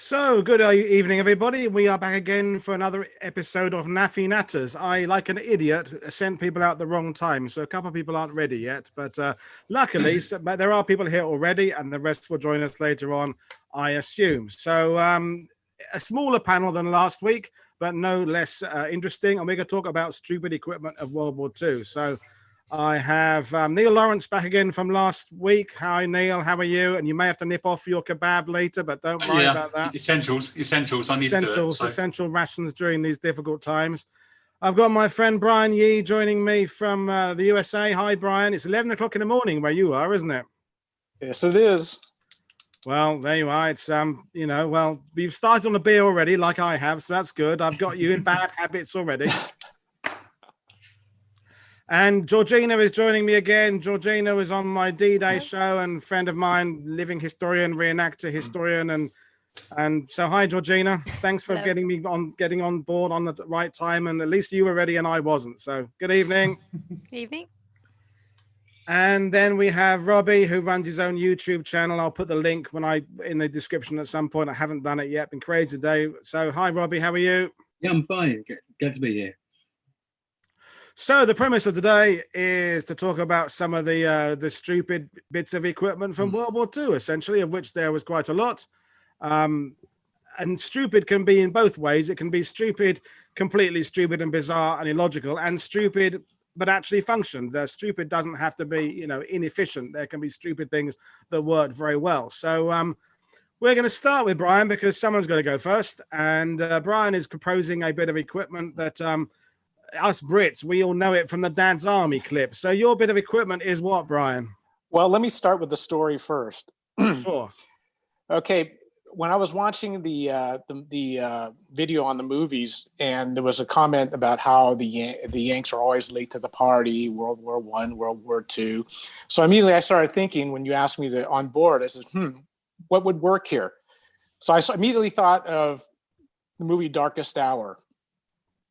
So, good evening, everybody. We are back again for another episode of NAAFI Natters. I, like an idiot, sent people out the wrong time, so a couple of people aren't ready yet. But luckily, but there are people here already, and the rest will join us later on, I assume. So, a smaller panel than last week, but no less interesting. And we're going to talk about stupid equipment of World War II. So, I have Neil Lawrence back again from last week. Hi, Neil. How are you? And you may have to nip off your kebab later, but don't worry about that. Essentials. I need to do it. So. Essential rations during these difficult times. I've got my friend Brian Yee joining me from the USA. Hi, Brian. It's 11 o'clock in the morning where you are, isn't it? Yes, it is. Well, there you are. It's, well, you've started on a beer already, like I have, so that's good. I've got you in bad habits already. And Georgina is joining me again. Georgina was on my D-Day show and friend of mine, living historian, reenactor historian. And so, hi, Georgina. Thanks for getting on board on the right time. And at least you were ready and I wasn't. So good evening. Good evening. And then we have Robbie, who runs his own YouTube channel. I'll put the link in the description at some point. I haven't done it yet. Been crazy today. So hi, Robbie. How are you? Yeah, I'm fine. Glad to be here. So the premise of today is to talk about some of the stupid bits of equipment from World War II, essentially, of which there was quite a lot. And stupid can be in both ways. It can be stupid, completely stupid and bizarre and illogical, and stupid but actually function. The stupid doesn't have to be, inefficient. There can be stupid things that work very well. So we're going to start with Brian because someone's going to go first. And Brian is proposing a bit of equipment that us Brits, we all know it from the Dad's Army clip. So your bit of equipment is what, Brian? Well, let me start with the story first. Sure. Okay, when I was watching the video on the movies, and there was a comment about how the Yanks are always late to the party, World War I, World War II. So immediately I started thinking, when you asked me on board, I said, what would work here? So I immediately thought of the movie Darkest Hour,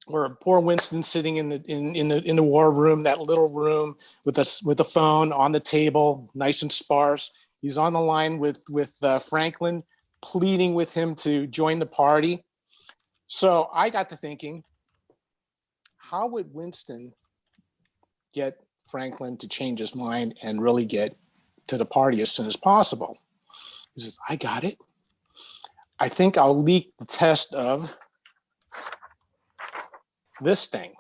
where poor Winston's sitting in the war room, that little room with a phone on the table, nice and sparse. He's on the line with Franklin, pleading with him to join the party. So I got to thinking, how would Winston get Franklin to change his mind and really get to the party as soon as possible? He says, I got it. I think I'll leak the test of this thing,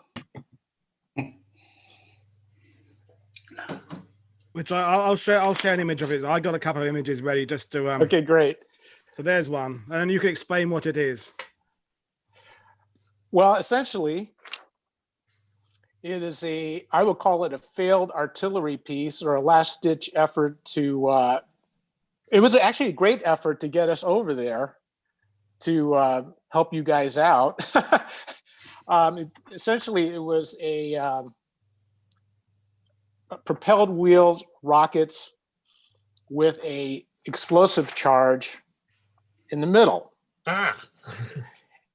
which I'll share an image of it. I got a couple of images ready just to okay, great. So there's one, and you can explain what it is. Well, essentially it is I would call it a failed artillery piece, or a last ditch effort to it was actually a great effort to get us over there to help you guys out. Essentially, it was a propelled wheels rockets with a explosive charge in the middle.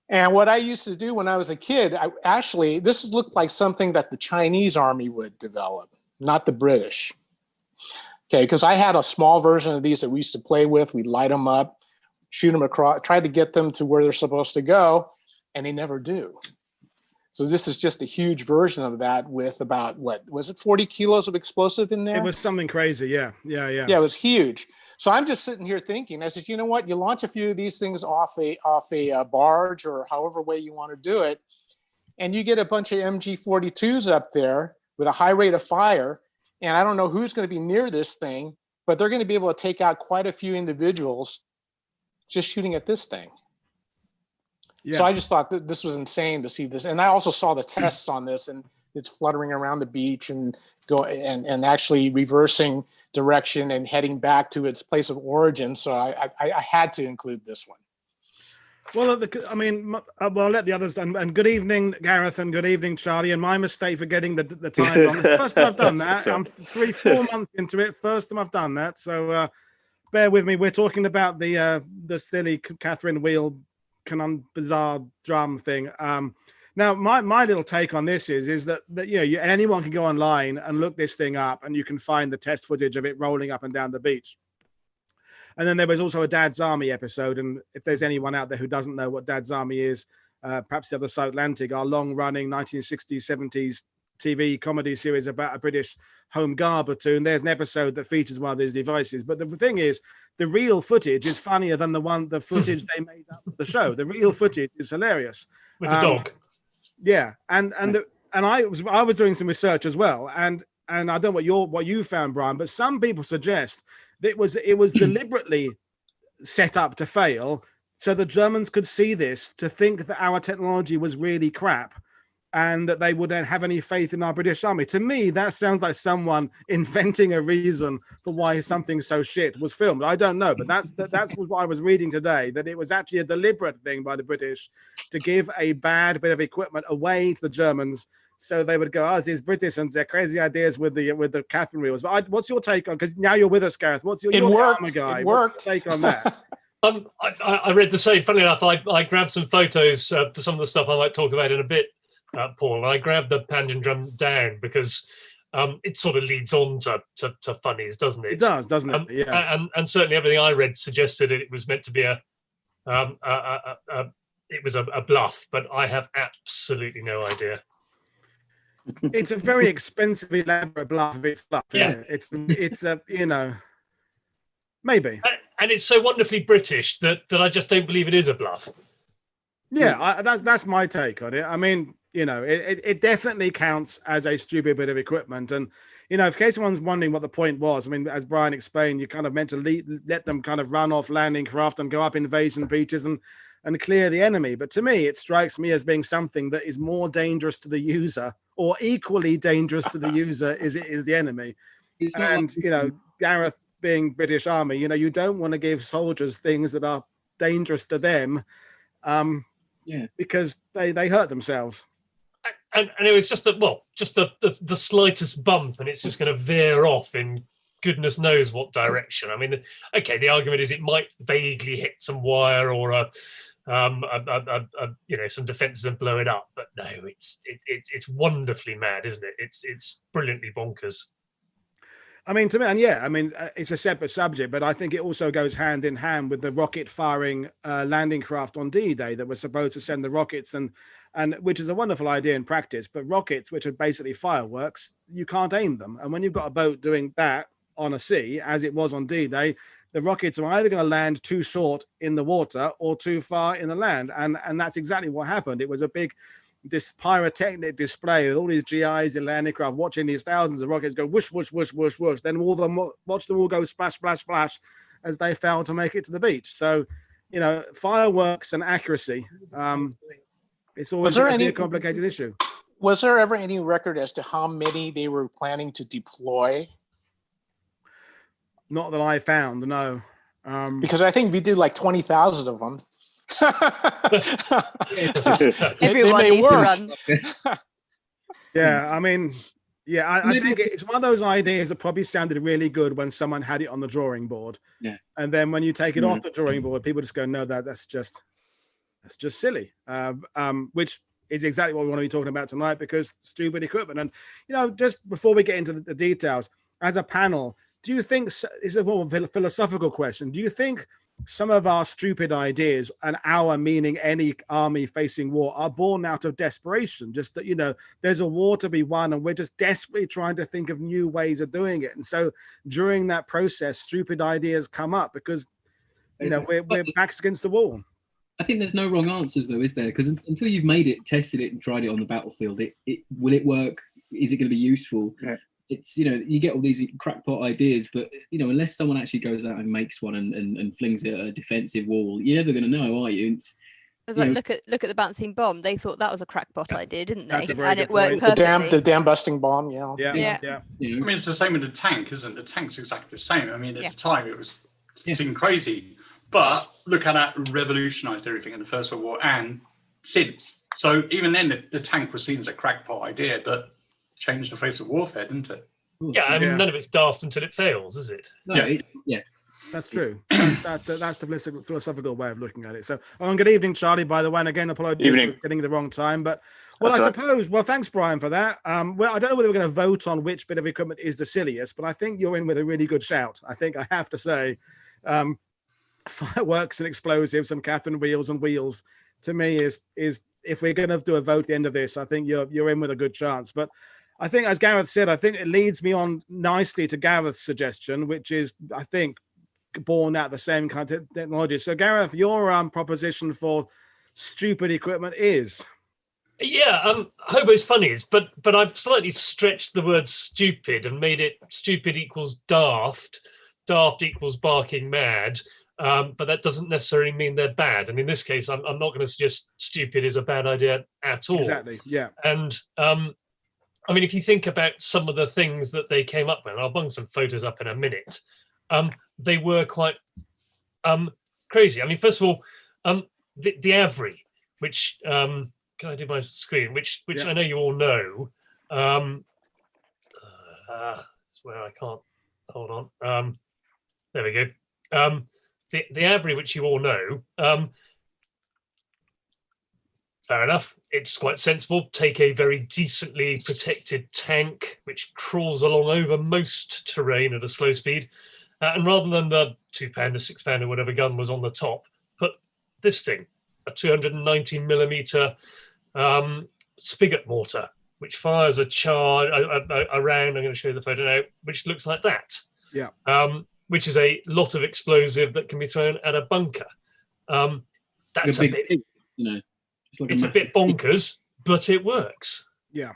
And what I used to do when I was a kid, this looked like something that the Chinese army would develop, not the British. Okay, because I had a small version of these that we used to play with. We'd light them up, shoot them across, try to get them to where they're supposed to go, and they never do. So this is just a huge version of that with about, what was it, 40 kilos of explosive in there? It was something crazy, yeah. Yeah, it was huge. So I'm just sitting here thinking, I said, you know what? You launch a few of these things off a barge, or however way you want to do it, and you get a bunch of MG42s up there with a high rate of fire, and I don't know who's going to be near this thing, but they're going to be able to take out quite a few individuals just shooting at this thing. Yeah. So I just thought that this was insane to see this. And I also saw the tests on this, and it's fluttering around the beach and and actually reversing direction and heading back to its place of origin. So I had to include this one. Well, I'll let the others, and good evening, Gareth, and good evening, Charlie, and my mistake for getting the time wrong. It's the first time I've done that. I'm 3-4 months into it. First time I've done that. So bear with me. We're talking about the silly Catherine Wheel bizarre drum thing. Now my little take on this is that anyone can go online and look this thing up, and you can find the test footage of it rolling up and down the beach. And then there was also a Dad's Army episode. And if there's anyone out there who doesn't know what Dad's Army is, perhaps the other side of Atlantic, our long-running 1960s, 70s TV comedy series about a British Home Guard platoon. There's an episode that features one of these devices. But the thing is, the real footage is funnier than the footage they made up for the show. The real footage is hilarious. With the dog. Yeah, and I was doing some research as well, and I don't know what you found, Brian, but some people suggest that it was deliberately set up to fail, so the Germans could see this, to think that our technology was really crap, and that they wouldn't have any faith in our British Army. To me, that sounds like someone inventing a reason for why something so shit was filmed. I don't know, but that's what I was reading today, that it was actually a deliberate thing by the British to give a bad bit of equipment away to the Germans, so they would go, "Oh, these British and their crazy ideas with the Catherine wheels." But what's your take on? Because now you're with us, Gareth. What's your armor guy? It worked. What's your take on that? I read the same. Funny enough, I grabbed some photos for some of the stuff I might talk about in a bit, Paul. And I grabbed the Panda Drum down because it sort of leads on to funnies, doesn't it? It does, doesn't it? Yeah. And certainly everything I read suggested it was meant to be a bluff, but I have absolutely no idea. It's a very expensive, elaborate bluff of its stuff. Yeah, it's a maybe. And it's so wonderfully British that I just don't believe it is a bluff. Yeah, that's my take on it. I mean, it definitely counts as a stupid bit of equipment. And, in case anyone's wondering what the point was, I mean, as Brian explained, you kind of meant to let them kind of run off landing craft and go up invasion beaches and clear the enemy. But to me, it strikes me as being something that is more dangerous to the user, or equally dangerous to the user as it is the enemy. And, Gareth being British Army, you don't want to give soldiers things that are dangerous to them, because they hurt themselves. And it was just the slightest bump, and it's just going to veer off in goodness knows what direction. I mean, okay, the argument is it might vaguely hit some wire or some defenses and blow it up, but no, it's wonderfully mad, isn't it? It's brilliantly bonkers. I mean, to me, it's a separate subject, but I think it also goes hand in hand with the rocket firing landing craft on D-Day that was supposed to send the rockets, and which is a wonderful idea in practice. But rockets, which are basically fireworks, you can't aim them. And when you've got a boat doing that on a sea, as it was on D-Day, the rockets are either going to land too short in the water or too far in the land. And that's exactly what happened. It was this pyrotechnic display with all these GIs in landing craft watching these thousands of rockets go whoosh, whoosh, whoosh, whoosh, whoosh. Then watch them all go splash, splash, splash as they failed to make it to the beach. So, fireworks and accuracy, it's always a complicated issue. Was there ever any record as to how many they were planning to deploy? Not that I found, no. Because I think we did like 20,000 of them. Everyone needs to run. Yeah, I mean, I think it's one of those ideas that probably sounded really good when someone had it on the drawing board. Yeah. And then when you take it off the drawing board, people just go, no, that's just silly. Which is exactly what we want to be talking about tonight, because stupid equipment. And, just before we get into the details, as a panel, do you think, it's a more philosophical question, do you think some of our stupid ideas, and our meaning any army facing war, are born out of desperation? Just that, there's a war to be won and we're just desperately trying to think of new ways of doing it. And so during that process, stupid ideas come up because, we're backs against the wall. I think there's no wrong answers though, is there? Because until you've made it, tested it and tried it on the battlefield, will it work? Is it going to be useful? Yeah. It's, you get all these crackpot ideas, but, unless someone actually goes out and makes one and flings it at a defensive wall, you're never going to know, are you? It's like, look at the bouncing bomb. They thought that was a crackpot idea, didn't they? And it worked perfectly. The dam busting bomb, Yeah. I mean, it's the same with the tank, isn't it? The tank's exactly the same. I mean, at the time, it seemed crazy. But look how that revolutionised everything in the First World War and since. So even then, the tank was seen as a crackpot idea, but changed the face of warfare, didn't it? Yeah, and none of it's daft until it fails, is it? No, yeah. That's true. That's the philosophical way of looking at it. So, good evening, Charlie, by the way. And again, apologies for getting the wrong time. But, thanks, Brian, for that. I don't know whether we're going to vote on which bit of equipment is the silliest, but I think you're in with a really good shout. I think I have to say, fireworks and explosives and Catherine wheels and wheels, to me is if we're going to do a vote at the end of this, I think you're in with a good chance. But I think, as Gareth said, I think it leads me on nicely to Gareth's suggestion, which is, I think, born out of the same kind of technology. So Gareth, your proposition for stupid equipment is? Yeah, hobos funnies, but I've slightly stretched the word stupid and made it stupid equals daft, daft equals barking mad. But that doesn't necessarily mean they're bad. And in this case, I'm not going to suggest stupid is a bad idea at all. Exactly, yeah. And I mean, if you think about some of the things that they came up with, and I'll bung some photos up in a minute, they were quite crazy. I mean, first of all, the AVRI, which, can I do my screen, which yeah. I know you all know. That's where I can't, hold on. There we go. The AVRI, which you all know, fair enough. It's quite sensible. Take a very decently protected tank, which crawls along over most terrain at a slow speed. And rather than the 2-pounder, 6-pounder, whatever gun was on the top, put this thing, a 290mm spigot mortar, which fires a char, a round, I'm going to show you the photo now, which looks like that. Yeah. Which is a lot of explosive that can be thrown at a bunker. That's a bit, you know, it's a bit bonkers, but it works. Yeah.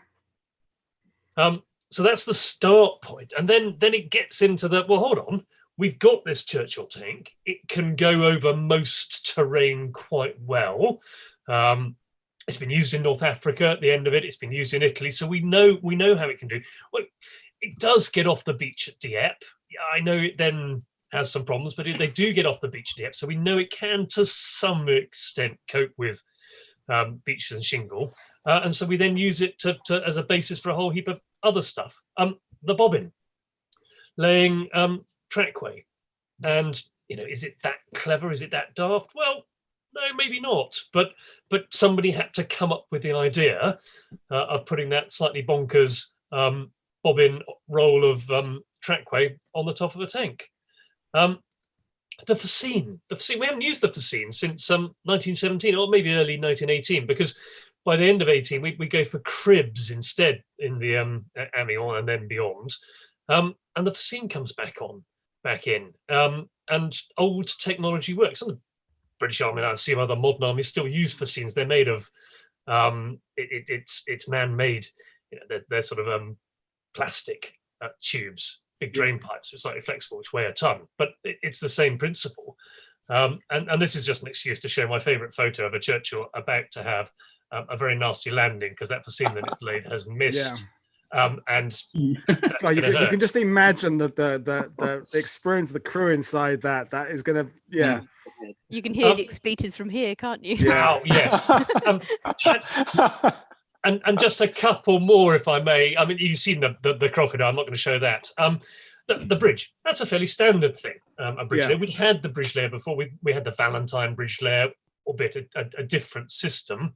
So that's the start point, and then it gets into the, well, hold on, we've got this Churchill tank. It can go over most terrain quite well. It's been used in North Africa. At the end of it, it's been used in Italy, so we know how it can do. Well, it does get off the beach at Dieppe. I know it then has some problems, but they do get off the beach at Dieppe, so we know it can, to some extent, cope with beaches and shingle. And so we then use it to as a basis for a whole heap of other stuff. The bobbin, laying trackway. And, you know, is it that clever? Is it that daft? Well, no, maybe not. But somebody had to come up with the idea of putting that slightly bonkers bobbin roll of trackway on the top of a tank. The fascine, we haven't used the fascine since 1917 or maybe early 1918, because by the end of 18 we go for cribs instead in the Amiens and then beyond, and the fascine comes back in, and old technology works. Some of the British Army and I see other modern armies still use fascines. They're made of it's man-made. You know, they're sort of plastic tubes, big drain pipes, so slightly flexible, which weigh a ton, but it's the same principle. And this is just an excuse to show my favourite photo of a Churchill about to have a very nasty landing, because that fascine that it's laid has missed. Yeah. And you can just imagine that the experience of the crew inside that is going to, yeah. You can hear the expletives from here, can't you? Yeah. Oh, yes. And just a couple more, if I may. I mean, you've seen the crocodile. I'm not going to show that. The bridge, that's a fairly standard thing, a bridge layer. We had the bridge layer before. We had the Valentine bridge layer, albeit a different system.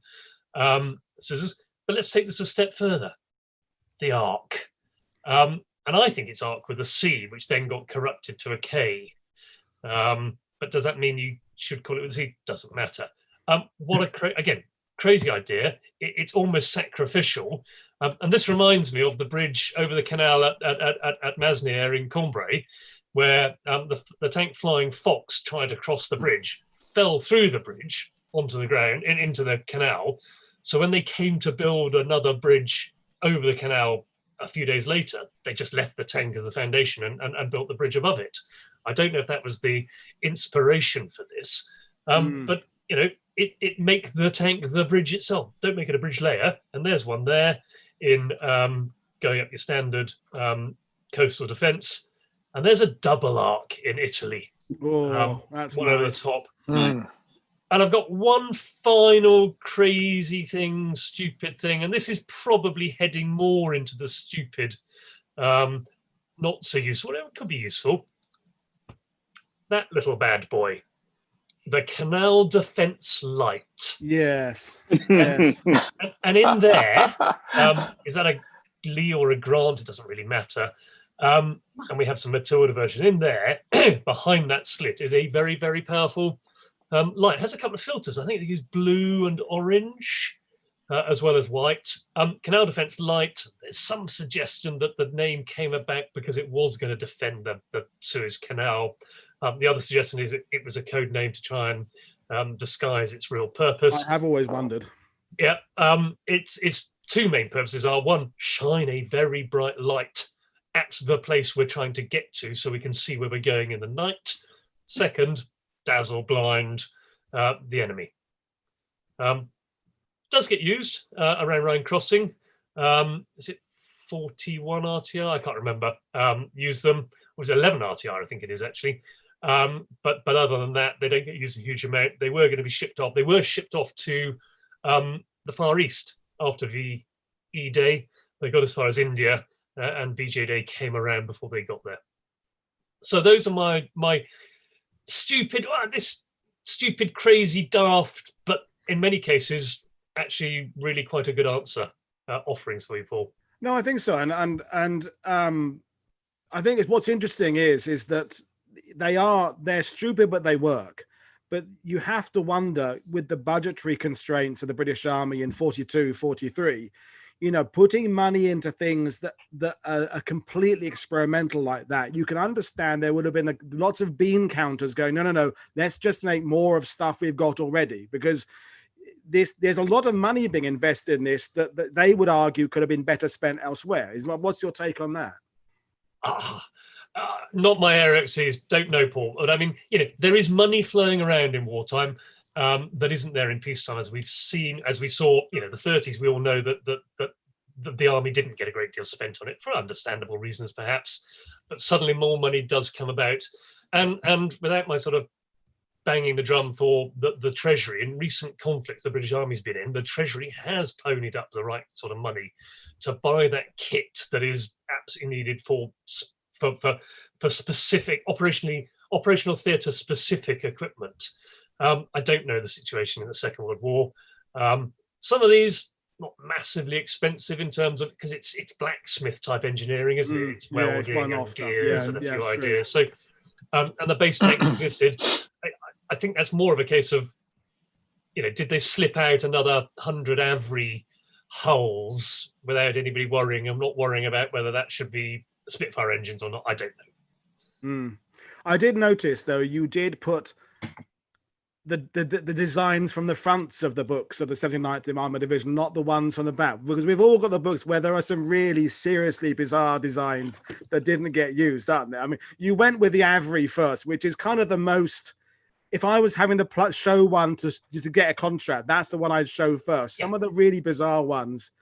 Scissors. But let's take this a step further. The arc. And I think it's arc with a C, which then got corrupted to a K. But does that mean you should call it with a C? Doesn't matter. What again, crazy idea. It's almost sacrificial. And this reminds me of the bridge over the canal at Masnier in Cambrai, where the tank Flying Fox tried to cross the bridge, fell through the bridge onto the ground and into the canal. So when they came to build another bridge over the canal a few days later, they just left the tank as the foundation and built the bridge above it. I don't know if that was the inspiration for this, but you know, it make the tank the bridge itself. Don't make it a bridge layer. And there's one there in going up your standard coastal defence. And there's a double arc in Italy. Oh, that's one nice. over the top. And I've got one final crazy thing, stupid thing, and this is probably heading more into the stupid, not so useful. It could be useful. That little bad boy, the Canal Defence Light. Yes. Yes. And in there, is that a Lee or a Grant? It doesn't really matter. And we have some Matilda version in there. Behind that slit is a very, very powerful light. It has a couple of filters. I think they use blue and orange, as well as white. Canal Defence Light, there's some suggestion that the name came about because it was going to defend the Suez Canal. The other suggestion is it was a code name to try and disguise its real purpose. I have always wondered. Yeah, its two main purposes are: one, shine a very bright light at the place we're trying to get to so we can see where we're going in the night. Second, dazzle blind the enemy. Does get used around Rhine Crossing. Is it 41 RTR? I can't remember. Use them. It was 11 RTR, I think it is actually. But other than that, they don't get used a huge amount. They were going to be shipped off. They were shipped off to the Far East after VE Day. They got as far as India, and VJ Day came around before they got there. So those are my stupid, this stupid, crazy, daft, but in many cases actually really quite a good answer offerings for you, Paul. No, I think so, and I think what's interesting is that they're stupid, but they work. But you have to wonder, with the budgetary constraints of the British Army in 42, 43, putting money into things that are completely experimental like that, you can understand there would have been lots of bean counters going, no, let's just make more of stuff we've got already, because there's a lot of money being invested in this that they would argue could have been better spent elsewhere. What's your take on that? Not my area of expertise, don't know, Paul. But I mean, there is money flowing around in wartime that isn't there in peacetime, as we saw, the 30s. We all know that the army didn't get a great deal spent on it for understandable reasons, perhaps. But suddenly more money does come about, and without my sort of banging the drum for the Treasury, in recent conflicts the British Army's been in, the Treasury has ponied up the right sort of money to buy that kit that is absolutely needed for specific operational theatre specific equipment. I don't know the situation in the Second World War. Some of these not massively expensive in terms of, because it's blacksmith type engineering, isn't it? It's welding and gears and a few ideas. So and the base tanks existed. I think that's more of a case of, did they slip out another 100 AVRI hulls without anybody worrying? I'm not worrying about whether that should be Spitfire engines or not. I don't know. I did notice, though, you did put the designs from the fronts of the books of the 79th Armored Division, not the ones from the back, because we've all got the books where there are some really seriously bizarre designs that didn't get used, aren't there? I mean, you went with the AVRI first, which is kind of the most. If I was having to show one to get a contract, that's the one I'd show first. Some of the really bizarre ones,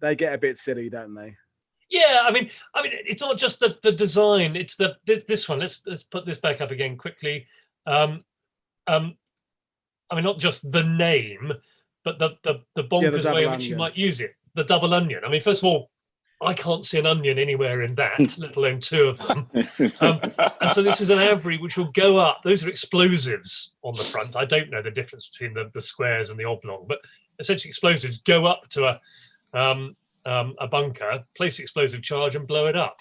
they get a bit silly, don't they? Yeah, I mean, it's not just the design. It's this one. Let's put this back up again quickly. I mean, not just the name, but the bonkers way in which you might use it. The double onion. I mean, first of all, I can't see an onion anywhere in that, let alone two of them. And so this is an AVRI which will go up. Those are explosives on the front. I don't know the difference between the squares and the oblong, but essentially explosives go up to a bunker, place explosive charge and blow it up.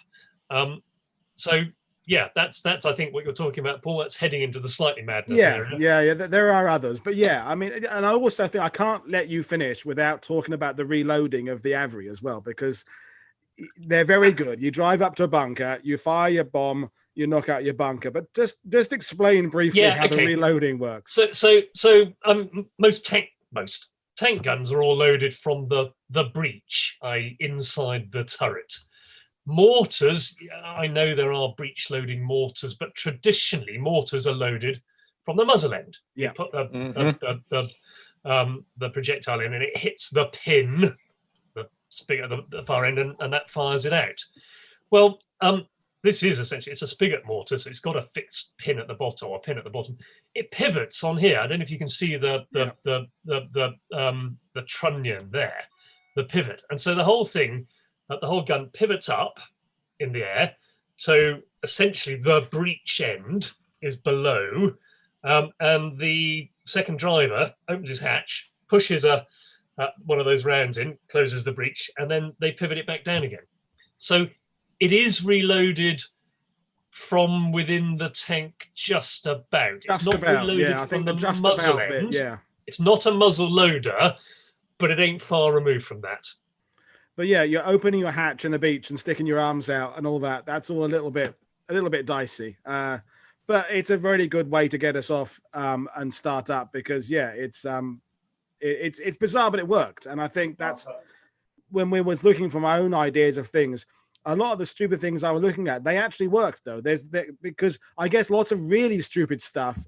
So yeah, that's I think what you're talking about, Paul. That's heading into the slightly madness area. Yeah. There are others, but yeah, I mean, and I also think I can't let you finish without talking about the reloading of the AVRI as well, because they're very good. You drive up to a bunker, you fire your bomb, you knock out your bunker. But just explain briefly how the reloading works. So most tank guns are all loaded from the breech, i.e. inside the turret. Mortars, I know there are breech loading mortars, but traditionally mortars are loaded from the muzzle end. Yeah. You put the projectile in and it hits the pin, the spigot at the far end, and that fires it out. Well, this is essentially, it's a spigot mortar, so it's got a fixed pin at the bottom, or a pin at the bottom. It pivots on here. I don't know if you can see the trunnion there, the pivot. And so the whole thing, the whole gun pivots up in the air. So essentially the breech end is below, and the second driver opens his hatch, pushes one of those rounds in, closes the breech, and then they pivot it back down again. So it is reloaded from within the tank just about. It's Just not about, reloaded yeah. I from think the the just muzzle about end. bit, yeah. It's not a muzzle loader, but it ain't far removed from that. But yeah, you're opening your hatch in the beach and sticking your arms out and all that. That's all a little bit dicey. But it's a very good way to get us off and start up, because yeah, it's bizarre, but it worked. And I think that's when we was looking for my own ideas of things. A lot of the stupid things I was looking at, they actually worked though. Because I guess lots of really stupid stuff,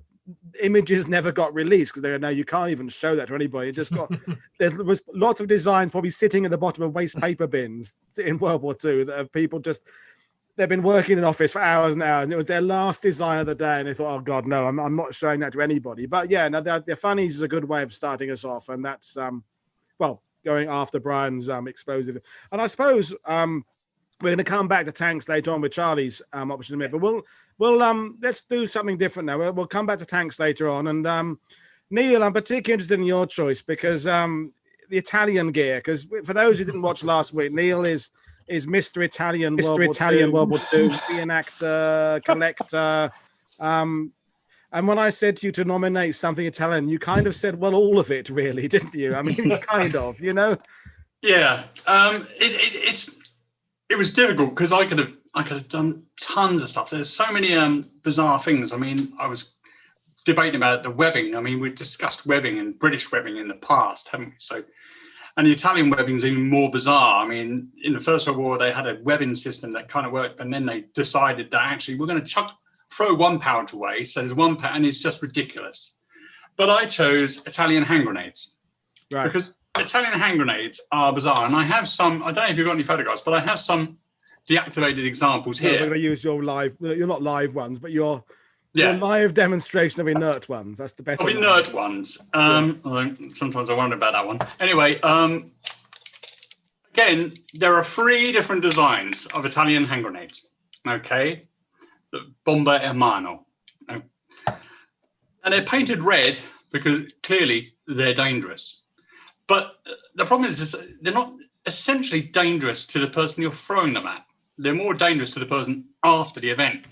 images never got released because they go, no, you can't even show that to anybody. It just got there was lots of designs probably sitting at the bottom of waste paper bins in World War II that have people just, they've been working in office for hours and hours, and it was their last design of the day, and they thought, oh god, no, I'm not showing that to anybody. But yeah, no, the funnies is a good way of starting us off, and that's well, going after Brian's explosive. And I suppose we're going to come back to tanks later on with Charlie's option in a minute, but we'll let's do something different now. We'll come back to tanks later on. And Neil, I'm particularly interested in your choice because the Italian gear. Because for those who didn't watch last week, Neil is Mr. Italian World War II reenactor, collector. And when I said to you to nominate something Italian, you kind of said, well, all of it, really, didn't you? I mean, kind of, you know. Yeah, it was difficult because I could have done tons of stuff. There's so many bizarre things. I mean, I was debating about the webbing. I mean, we've discussed webbing and British webbing in the past, haven't we? So, and the Italian webbing is even more bizarre. I mean, in the First World War, they had a webbing system that kind of worked, and then they decided that actually we're going to throw one pouch away. So there's one pouch, and it's just ridiculous. But I chose Italian hand grenades, right? Because Italian hand grenades are bizarre, and I have some. I don't know if you've got any photographs, but I have some deactivated examples here. We're going to use your live. You're not live ones, but your live demonstration of inert ones. That's the better. Of inert ones. Sometimes I wonder about that one. Anyway, again, there are 3 different designs of Italian hand grenades. Okay, the Bomba Hermano, and they're painted red because clearly they're dangerous. But the problem is they're not essentially dangerous to the person you're throwing them at. They're more dangerous to the person after the event.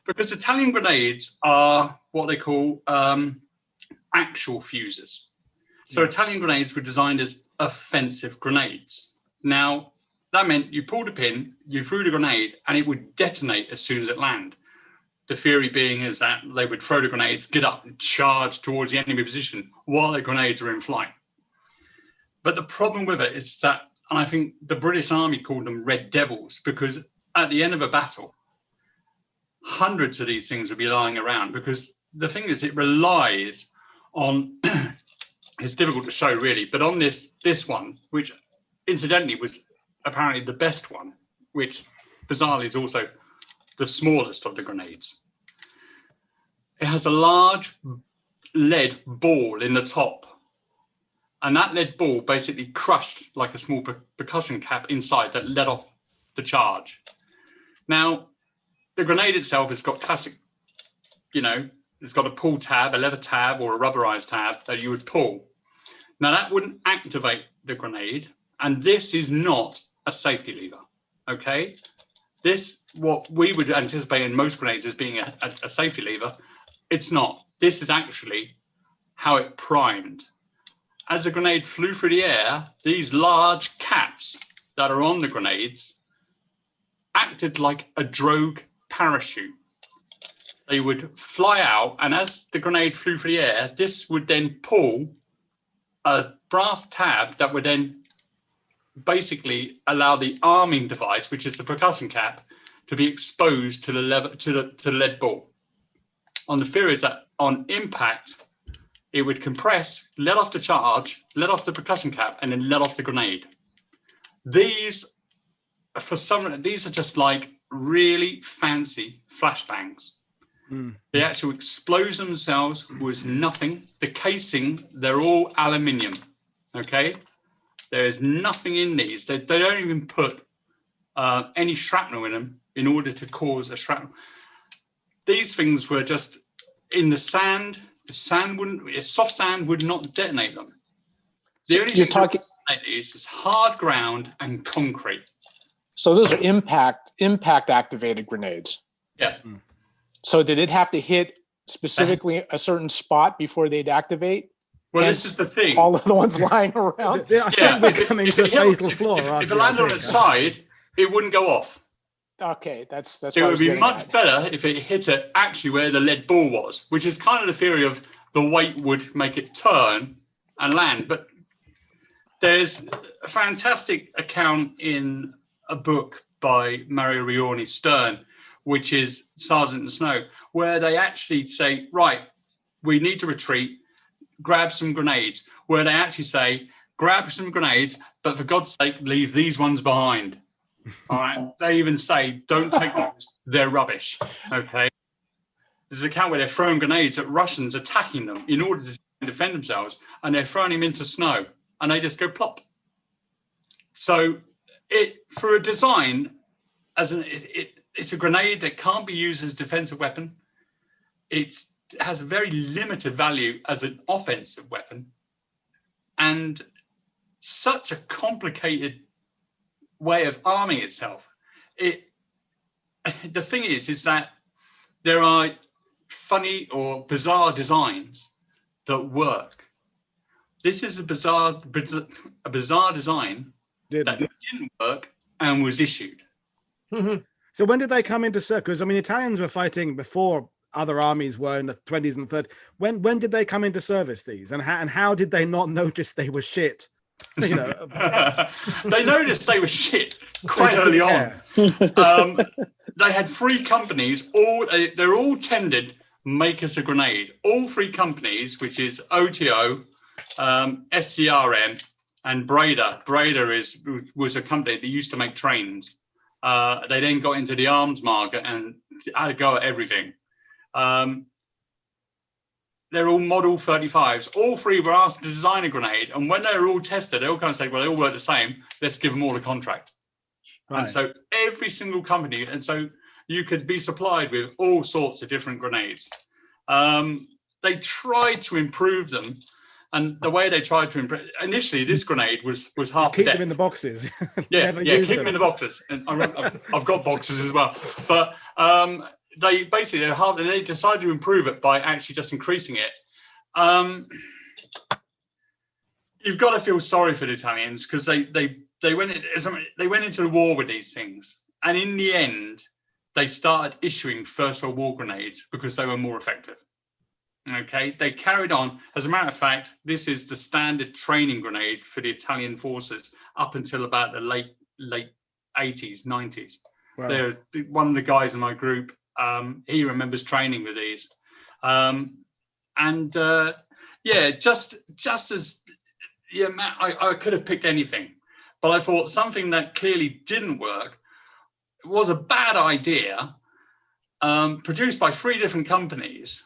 Because Italian grenades are what they call actual fuses. So Italian grenades were designed as offensive grenades. Now, that meant you pulled a pin, you threw the grenade, and it would detonate as soon as it landed. The theory being is that they would throw the grenades, get up and charge towards the enemy position while the grenades are in flight. But the problem with it is that, and I think the British Army called them Red Devils, because at the end of a battle, hundreds of these things would be lying around, because the thing is, it relies on, it's difficult to show really, but on this one, which incidentally was apparently the best one, which bizarrely is also the smallest of the grenades. It has a large lead ball in the top. And that lead ball basically crushed like a small percussion cap inside that let off the charge. Now, the grenade itself has got classic, it's got a pull tab, a leather tab or a rubberized tab that you would pull. Now, that wouldn't activate the grenade. And this is not a safety lever, okay? This, what we would anticipate in most grenades as being a safety lever, it's not. This is actually how it primed. As the grenade flew through the air, these large caps that are on the grenades acted like a drogue parachute. They would fly out, and as the grenade flew through the air, this would then pull a brass tab that would then basically allow the arming device, which is the percussion cap, to be exposed to the lead ball. On the theory is that on impact, it would compress, let off the charge, let off the percussion cap, and then let off the grenade. These are just like really fancy flashbangs. The actual explosion themselves was nothing. The casing, they're all aluminium. Okay, there is nothing in these. They don't even put any shrapnel in them in order to cause a shrapnel. These things were just in the sand. The sand soft sand would not detonate them. The only thing that detonate these is hard ground and concrete. So those are impact activated grenades. Yeah. So did it have to hit specifically a certain spot before they'd activate? Well, Hence, this is the thing. all of the ones lying around. I think we're coming to a fatal flaw. If it landed on its side, it wouldn't go off. Okay, that's It what I would was be getting much at. better if it hit it actually where the lead ball was, which is kind of the theory of the weight would make it turn and land. But there's a fantastic account in a book by Mario Riorni Stern, which is Sergeant and Snow, where they actually say, right, we need to retreat, grab some grenades, where they actually say, grab some grenades, but for God's sake, leave these ones behind. All right. They even say, don't take those, they're rubbish. Okay. There's an account where they're throwing grenades at Russians attacking them in order to defend themselves, and they're throwing them into snow, and they just go plop. So for a design, it's a grenade that can't be used as a defensive weapon. It has a very limited value as an offensive weapon, and such a complicated way of arming itself. The thing is that there are funny or bizarre designs that work. This is a bizarre design that didn't work and was issued. So when did they come into service? Because I mean, Italians were fighting before other armies were in the 20s and 30s. When did they come into service, these, and how did they not notice they were shit? You know, they noticed they were shit quite early on. They had 3 companies, they're all tendered, make us a grenade. All 3 companies, which is OTO, SCRM, and Breda. Breda was a company that used to make trains. They then got into the arms market and had a go at everything. They're all Model 35s. All 3 were asked to design a grenade, and when they were all tested, they all kind of said, well, they all work the same. Let's give them all a contract. Right. And so every single company, and so you could be supplied with all sorts of different grenades. They tried to improve them, and the way they tried to improve, initially this grenade was half keep deck. them in the boxes. Yeah, keep them in the boxes. And I've got boxes as well. But they basically they decided to improve it by actually just increasing it. You've got to feel sorry for the Italians, because they went into the war with these things, and in the end they started issuing First World War grenades because they were more effective. Okay, they carried on. As a matter of fact, this is the standard training grenade for the Italian forces up until about the late 80s, 90s. Wow. They're one of the guys in my group. He remembers training with these, just as Matt, I could have picked anything, but I thought something that clearly didn't work was a bad idea, produced by 3 different companies,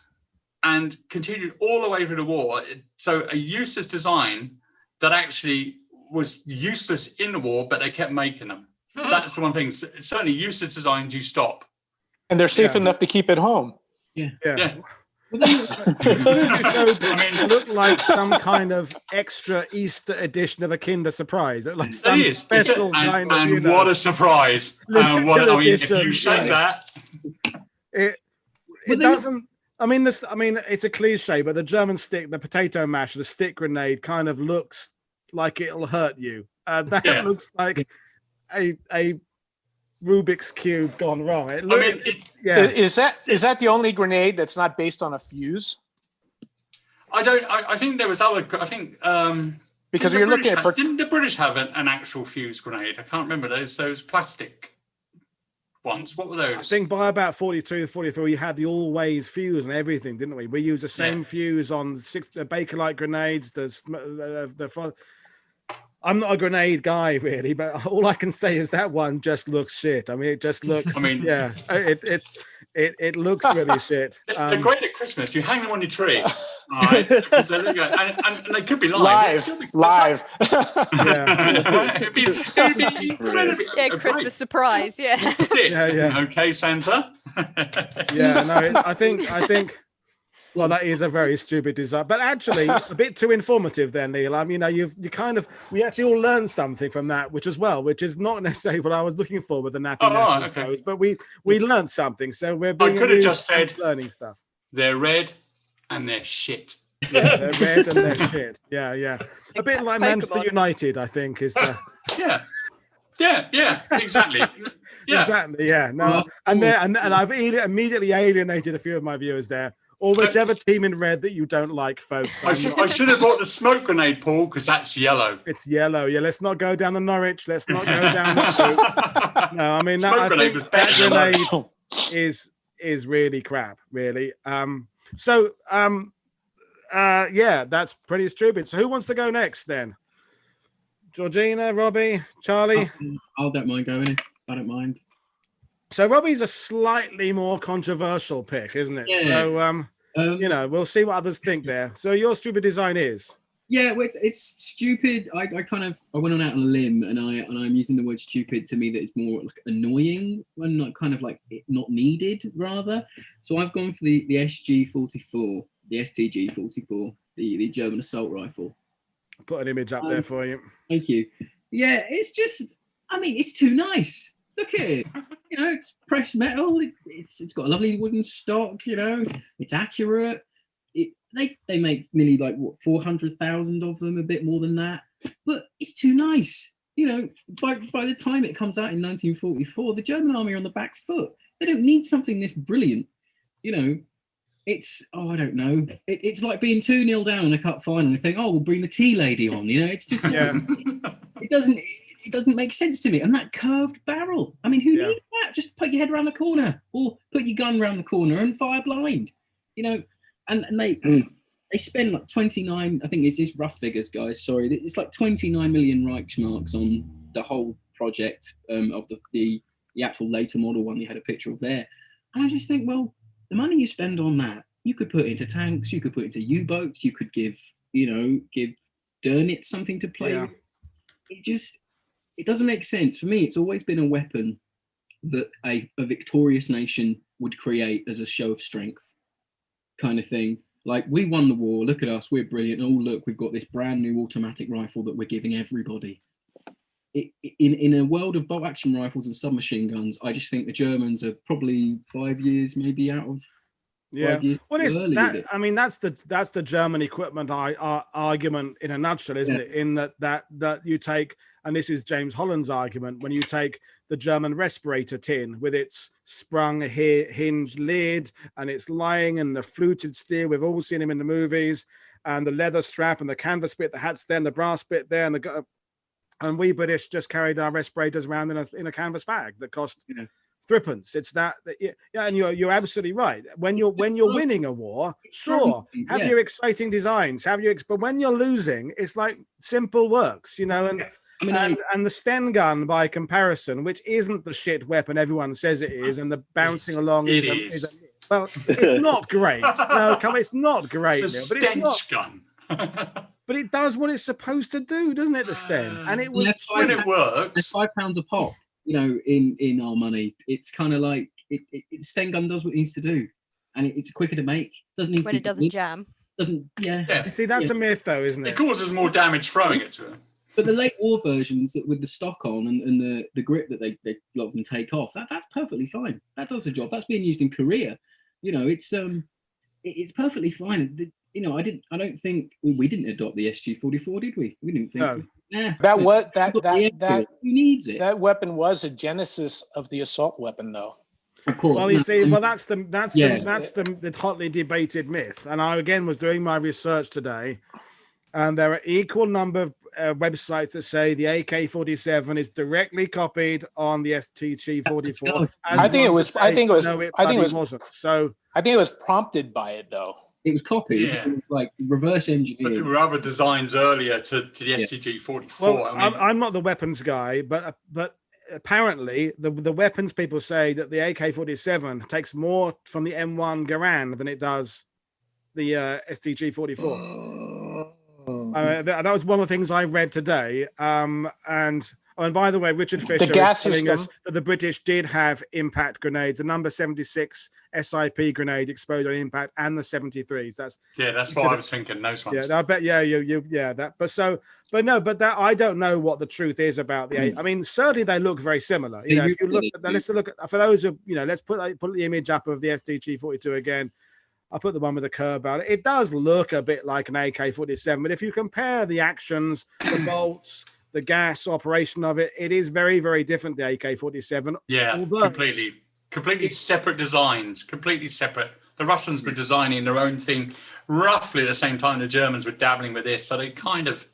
and continued all the way through the war. So a useless design that actually was useless in the war, but they kept making them. That's the one thing. Certainly useless designs you stop. And they're safe enough to keep at home. Yeah. It looked like some kind of extra Easter edition of a Kinder Surprise. Like some special kind of, and what a surprise! If you say that, it doesn't. I mean, it's a cliche, but the German stick, the potato mash, the stick grenade kind of looks like it'll hurt you. That looks like a Rubik's Cube gone wrong. Is that the only grenade that's not based on a fuse? I think there was other. I think because you're looking at. Didn't the British have an actual fuse grenade? I can't remember those plastic ones. What were those? I think by about 42, 43, we had the always fuse and everything, didn't we? We used the same fuse on the Bakelite grenades. I'm not a grenade guy really, but all I can say is that one just looks shit. I mean, it just looks. It looks really shit. They're great at Christmas. You hang them on your tree, all right? And they could be live. Live. It'd be incredibly. Christmas surprise. Yeah. That's it. Yeah. Okay, Santa. I think Well, that is a very stupid design, but actually a bit too informative there, Neil. I mean, we actually all learned something from that, which is not necessarily what I was looking for with the NAAFI Natters, okay. but we learned something. So we're I could have just said learning stuff. They're red and they're shit. Yeah, they're red and they're shit. Yeah. A bit like Manchester United, I think, is the. Yeah, exactly. Yeah. Exactly, yeah. No, and I've immediately alienated a few of my viewers there. Or whichever team in red that you don't like, folks. I should have brought the smoke grenade, Paul, because that's yellow. It's yellow. Yeah, let's not go down the Norwich. Let's not go down the No, I mean, smoke grenade was better. That grenade is really crap, really. Yeah, that's pretty stupid. So who wants to go next then? Georgina, Robbie, Charlie? I don't mind going. I don't mind. So Robbie's a slightly more controversial pick, isn't it? Yeah. So, we'll see what others think there. So your stupid design is? Yeah, well, it's stupid. I went on out on a limb, and I'm using the word stupid to me that is more like annoying when not kind of like not needed rather. So I've gone for the SG-44, the STG-44, the German assault rifle. I'll put an image up there for you. Thank you. Yeah, it's just, I mean, it's too nice. Look at it. It's pressed metal. It's got a lovely wooden stock. It's accurate. They make nearly 400,000 of them, a bit more than that. But it's too nice. By the time it comes out in 1944, the German army are on the back foot. They don't need something this brilliant. It's I don't know. It's like being 2-0 down in a cup final and think, we'll bring the tea lady on. It's just it doesn't make sense to me. And that curved barrel. I mean, who needs that? Just put your head around the corner or put your gun around the corner and fire blind. And they spend like 29. I think it's rough figures, guys. Sorry, it's like 29 million Reichsmarks on the whole project of the actual later model one you had a picture of there. And I just think, well, the money you spend on that, you could put into tanks, you could put into U-boats, you could give Dernit something to play with. It doesn't make sense. For me, it's always been a weapon that a victorious nation would create as a show of strength kind of thing. Like, we won the war, look at us, we're brilliant. Oh, look, we've got this brand new automatic rifle that we're giving everybody. In a world of bolt action rifles and submachine guns, I just think the Germans are probably 5 years maybe out of 5 years. Well, that's the German equipment argument in a nutshell, isn't it? In that you take, and this is James Holland's argument, when you take the German respirator tin with its sprung hinge lid and its lying and the fluted steel, we've all seen him in the movies, and the leather strap and the canvas bit, the hat's there and the brass bit there, and we British just carried our respirators around in a canvas bag that cost threepence. It's that and you're absolutely right. When you're winning a war, sure, have your exciting designs, but when you're losing, it's like simple works, and the Sten gun by comparison, which isn't the shit weapon everyone says it is, and the bouncing along is well, it's not great. No, it's not great. It's a stench gun. But it does what it's supposed to do, doesn't it, the Sten? And it was when it works. It's £5 a pop, in our money. It's kind of like it Sten gun does what it needs to do, and it's quicker to make. Doesn't need when it doesn't jam. Yeah. You see, that's a myth, though, isn't it? It causes more damage throwing it to him. But the late war versions with the stock on and the grip that they a lot of them take off, that's perfectly fine. That does the job. That's being used in Korea. It's perfectly fine. I don't think we didn't adopt the SG-44, did we? We didn't think. No. Who needs it? That weapon was a genesis of the assault weapon, though. Of course. Well, you see, that's the hotly debated myth. And I again was doing my research today, and there are equal number of websites that say the AK-47 is directly copied on the STG-44. I think it wasn't. So I think it was prompted by it, though. It was copied. Yeah. It was like reverse engineered. But there were other designs earlier to the STG-44. Well, I'm not the weapons guy, but apparently the weapons people say that the AK-47 takes more from the M1 Garand than it does the STG-44. That was one of the things I read today. And Oh, and by the way, Richard Fisher is gas telling us system. that the British did have impact grenades, the number 76 SIP grenade exploded on impact, and the 73s. That's what I was thinking. Those ones. Yeah, I bet. Yeah, that. But that I don't know what the truth is about the. I mean, certainly they look very similar. You know, if you look at let's look at for those of let's put the image up of the STG-42 again. I'll put the one with the curb out. It does look a bit like an AK-47, but if you compare the actions, the bolts, the gas operation of it, it is very, very different to AK-47. Yeah, completely separate designs, completely separate. The Russians were designing their own thing roughly at the same time the Germans were dabbling with this, so they kind of,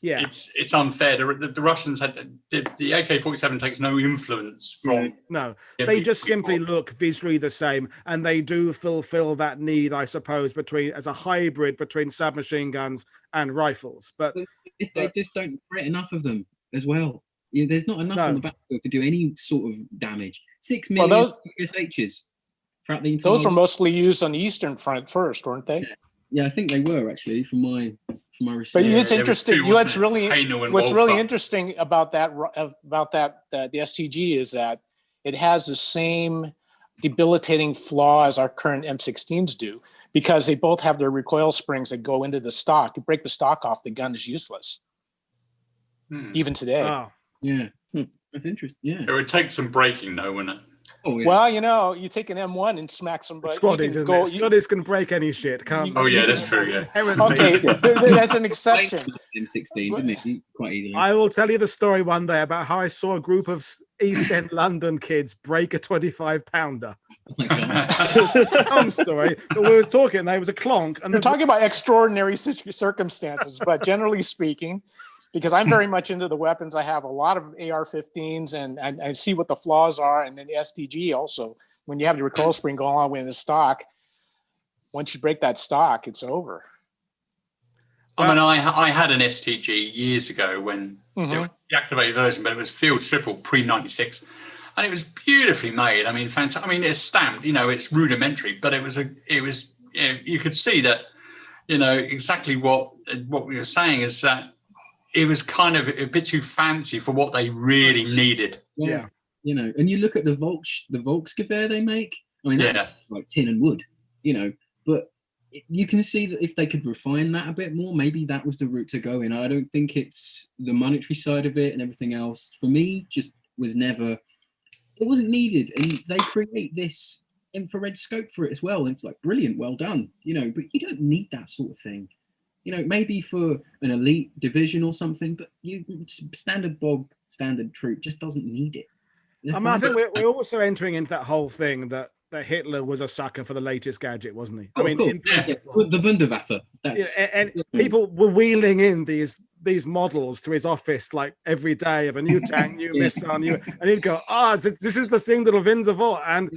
it's unfair. The Russians had the AK-47 takes no influence from. No, they just simply look visually the same, and they do fulfill that need, I suppose, as a hybrid between submachine guns and rifles. But they just don't create enough of them as well. There's not enough on the battlefield to do any sort of damage. 6 million USHs throughout the entire. Those were mostly used on the Eastern Front first, weren't they? Yeah, I think they were actually from my research. But it's interesting. What's really interesting about the STG is that it has the same debilitating flaw as our current M16s do, because they both have their recoil springs that go into the stock. You break the stock off, the gun is useless. Even today. Oh. Yeah, that's interesting. Yeah, it would take some breaking, though, wouldn't it? Oh, yeah. Well, you take an M1 and smack somebody. Squaddies, isn't it? Squaddies can break any shit, can't they? That's true, yeah. Okay, that's an exception. M16, didn't it? Quite easily. I will tell you the story one day about how I saw a group of East End London kids break a 25-pounder. Oh my God. Dumb story, but we was talking, there was a clonk. And we're talking about extraordinary circumstances, but generally speaking, because I'm very much into the weapons. I have a lot of AR-15s, and I see what the flaws are. And then the STG also, when you have the recoil spring going all the way in the stock, once you break that stock, it's over. I mean, I had an STG years ago when the activated version, but it was field triple pre-96, and it was beautifully made. I mean, fantastic. I mean, it's stamped. It's rudimentary, but it was. You could see that. Exactly what we were saying is that. It was kind of a bit too fancy for what they really needed. Yeah. And you look at the Volksgewehr they make. I mean, that's like tin and wood, but you can see that if they could refine that a bit more, maybe that was the route to go in. I don't think it's the monetary side of it and everything else. For me, just was never, it wasn't needed. And they create this infrared scope for it as well. And it's like, brilliant, well done, but you don't need that sort of thing. Maybe for an elite division or something, but standard troop just doesn't need it. I think we're also entering into that whole thing that Hitler was a sucker for the latest gadget, wasn't he? I mean, the Wunderwaffe. And people were wheeling in these models to his office like every day of a new tank, new missile, and he'd go, this is the thing that'll win the war. And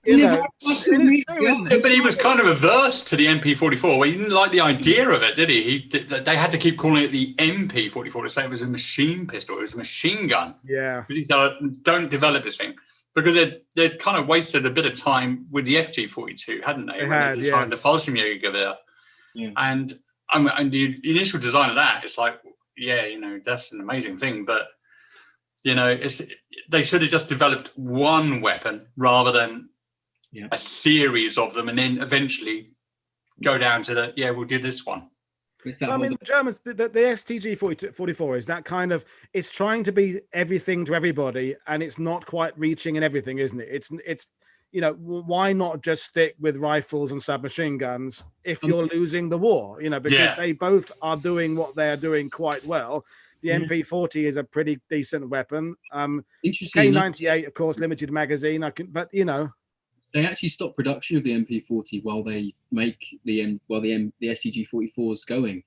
it is true, isn't it? But he was kind of averse to the MP44. He didn't like the idea of it, did he? They had to keep calling it the MP44 to say it was a machine pistol. It was a machine gun. Yeah. Don't develop this thing. Because they'd kind of wasted a bit of time with the FG-42, hadn't they? They designed the Fallschirmjäger. Yeah. And the initial design of that, it's like, that's an amazing thing. But, they should have just developed one weapon rather than a series of them, and then eventually go down to we'll do this one. I mean, the Germans, the STG-44 is that kind of, it's trying to be everything to everybody, and it's not quite reaching in everything, isn't it? It's why not just stick with rifles and submachine guns if you're losing the war? Because they both are doing what they're doing quite well. The MP40 is a pretty decent weapon. K98, of course, limited magazine. They actually stopped production of the MP40 while they make the STG-44's going.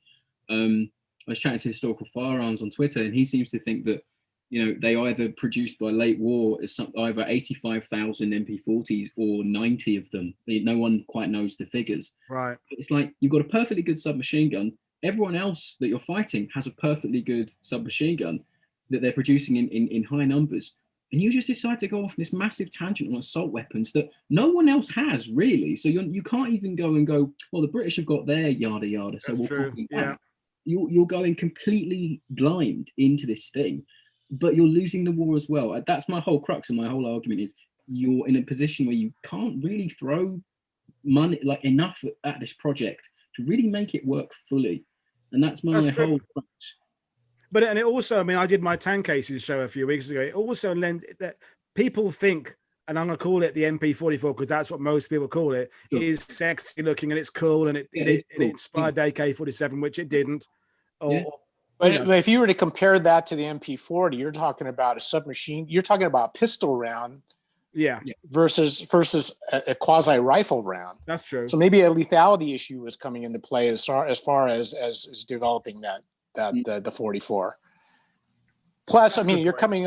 I was chatting to Historical Firearms on Twitter, and he seems to think that they either produced by late war either 85,000 MP40s or 90 of them. No one quite knows the figures. Right. It's like you've got a perfectly good submachine gun. Everyone else that you're fighting has a perfectly good submachine gun that they're producing in high numbers. And you just decide to go off this massive tangent on assault weapons that no one else has, really. So you can't even go and go, well, the British have got their yada yada. So That's true. Yeah. You're going completely blind into this thing. but you're losing the war as well. That's my whole crux and my whole argument is you're in a position where you can't really throw money like enough at this project to really make it work fully. And that's my whole crux. But and it also, I mean, I did my tank cases show a few weeks ago. It also lends that people think, and I'm going to call it the MP44 because that's what most people call it, is sexy looking and it's cool and it inspired the AK-47, which it didn't. But if you were to compare that to the MP40, you're talking about a submachine. You're talking about a pistol round, versus a quasi rifle round. That's true. So maybe a lethality issue was coming into play as far as developing the 44. Plus, I mean, you're coming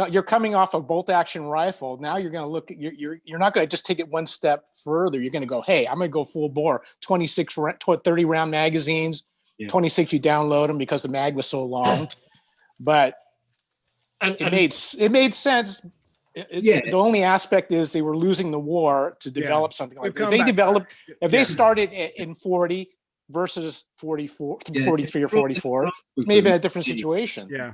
off a bolt action rifle. Now you're going to look. You're not going to just take it one step further. You're going to go, hey, I'm going to go full bore. 30 round magazines. 26, you download them because the mag was so long. But it made sense. The only aspect is they were losing the war to develop something like this. If they started in 40 versus 44, 43 or 44, maybe a different situation. Yeah.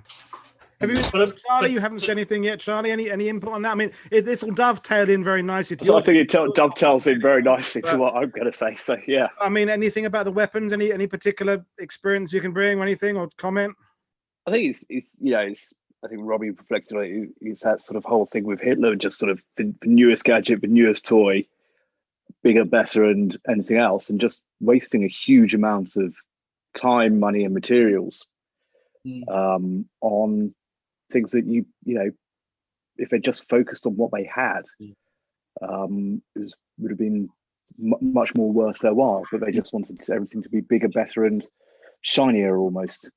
Have you, Charlie? You haven't said anything yet, Charlie. Any input on that? I mean, this will dovetail in very nicely. I think it dovetails in very nicely to what I'm going to say. So yeah. I mean, anything about the weapons? Any particular experience you can bring, or anything, or comment? I think it's I think Robbie reflected on it. It's that sort of whole thing with Hitler, just sort of the newest gadget, the newest toy, bigger, better, and anything else, and just wasting a huge amount of time, money, and materials on things that you know, if they just focused on what they had, would have been much more worth their while. But they just wanted everything to be bigger, better, and shinier almost.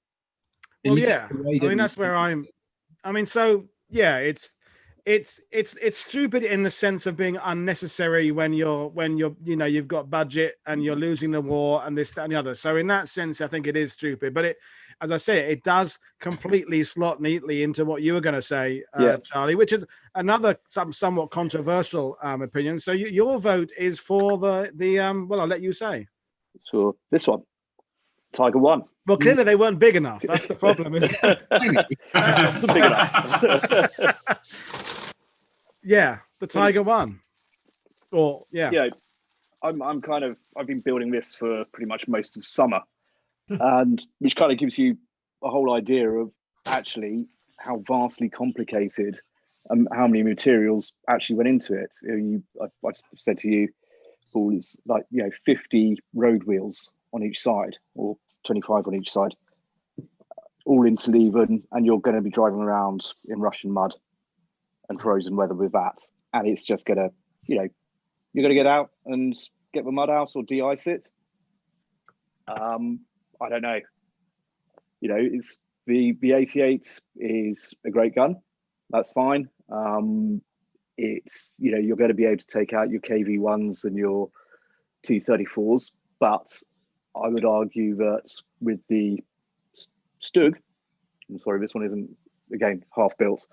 Well, yeah. I mean, that's where I'm. I mean, so yeah, it's stupid in the sense of being unnecessary when you're you've got budget and you're losing the war and this, that, and the other. So in that sense, I think it is stupid. But as I say, it does completely slot neatly into what you were going to say, Charlie, which is another somewhat controversial opinion. So your vote is for the well, I'll let you say. So this one, Tiger 1. Well, clearly they weren't big enough. That's the problem, isn't it? Big enough. Yeah, the Tiger 1. Or I've been building this for pretty much most of summer. And which kind of gives you a whole idea of actually how vastly complicated and how many materials actually went into it. I've said to you, Paul, it's like 50 road wheels on each side, or 25 on each side, all interleaven, and you're going to be driving around in Russian mud and frozen weather with that, and it's just gonna, you're gonna get out and get the mud out or de-ice it. I don't know. It's the 88 is a great gun. That's fine. It's you're going to be able to take out your KV1s and your T34s, but I would argue that with the Stug, I'm sorry, this one isn't, again, half built.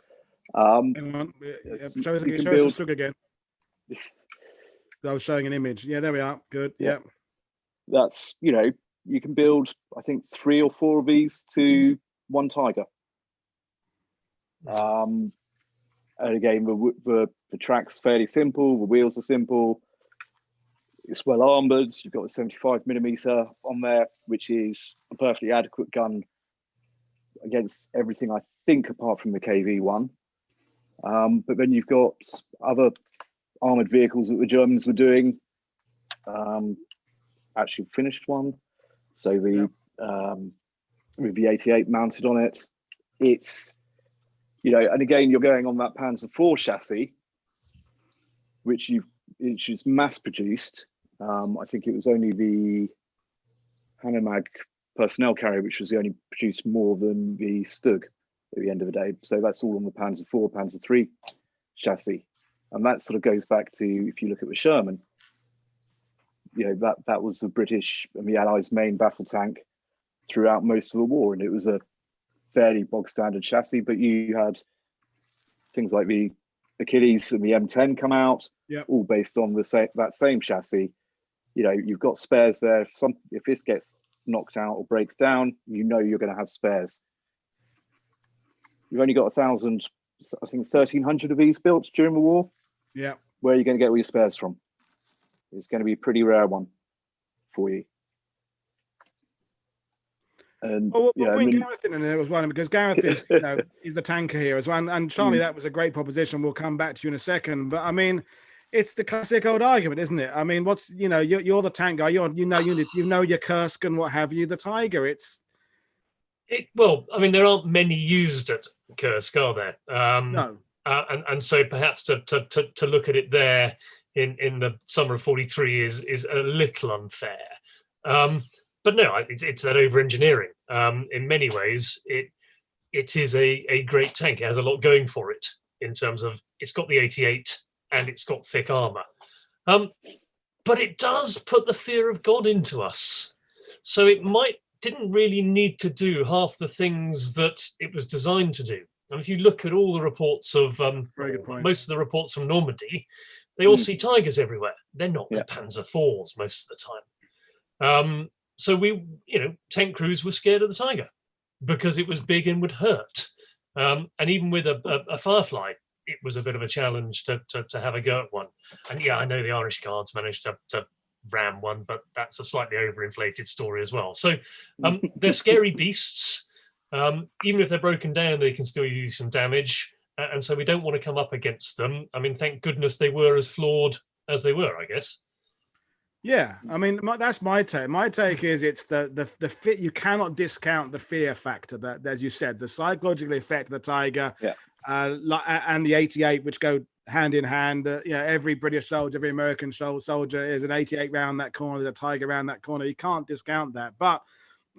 Show us the Stug again. I was showing an image. Yeah, there we are. Good. Yeah. That's, you can build, I think, 3 or 4 of these to one Tiger. And again, the track's fairly simple. The wheels are simple. It's well armored. You've got the 75mm on there, which is a perfectly adequate gun against everything, I think, apart from the KV1. But then you've got other armored vehicles that the Germans were doing. Actually finished one. So with the 88 mounted on it, it's, and again, you're going on that Panzer IV chassis, which is mass produced. I think it was only the Hobnail personnel carrier, which was the only produced more than the Stug at the end of the day. So that's all on the Panzer IV, Panzer III chassis. And that sort of goes back to, if you look at the Sherman, that was the British and the Allies' main battle tank throughout most of the war. And it was a fairly bog standard chassis, but you had things like the Achilles and the M10 come out, all based on that same chassis. You've got spares there. If this gets knocked out or breaks down, you're going to have spares. you've only got 1,000, I think 1,300 of these built during the war. Yeah. Where are you going to get all your spares from? It's going to be a pretty rare one for you. And well, yeah, we'll bring Gareth in there as well, because Gareth is, he's the tanker here as well. And Charlie, that was a great proposition. We'll come back to you in a second. But I mean, it's the classic old argument, isn't it? I mean, what's, you're the tank guy. You know your Kursk and what have you. The Tiger, well, I mean, there aren't many used at Kursk, are there? No. And so perhaps to look at it there in the summer of 43 is a little unfair. But no, it's that over-engineering. In many ways, it is a great tank. It has a lot going for it in terms of it's got the 88 and it's got thick armour. But it does put the fear of God into us. So it didn't really need to do half the things that it was designed to do. And if you look at all the reports of most of the reports from Normandy, they all see Tigers everywhere. They're not the Panzer IVs most of the time. So tank crews were scared of the Tiger because it was big and would hurt. And even with a Firefly, it was a bit of a challenge to have a go at one. And yeah, I know the Irish Guards managed to ram one, but that's a slightly overinflated story as well. So they're scary beasts. Even if they're broken down, they can still use some damage. And so we don't want to come up against them. I mean, thank goodness they were as flawed as they were, I guess. Yeah, I mean, that's my take. My take is it's the fit. You cannot discount the fear factor that, as you said, the psychological effect of the Tiger, and the 88, which go hand in hand. Every British soldier, every American soldier is an 88 round that corner, there's a Tiger round that corner. You can't discount that. But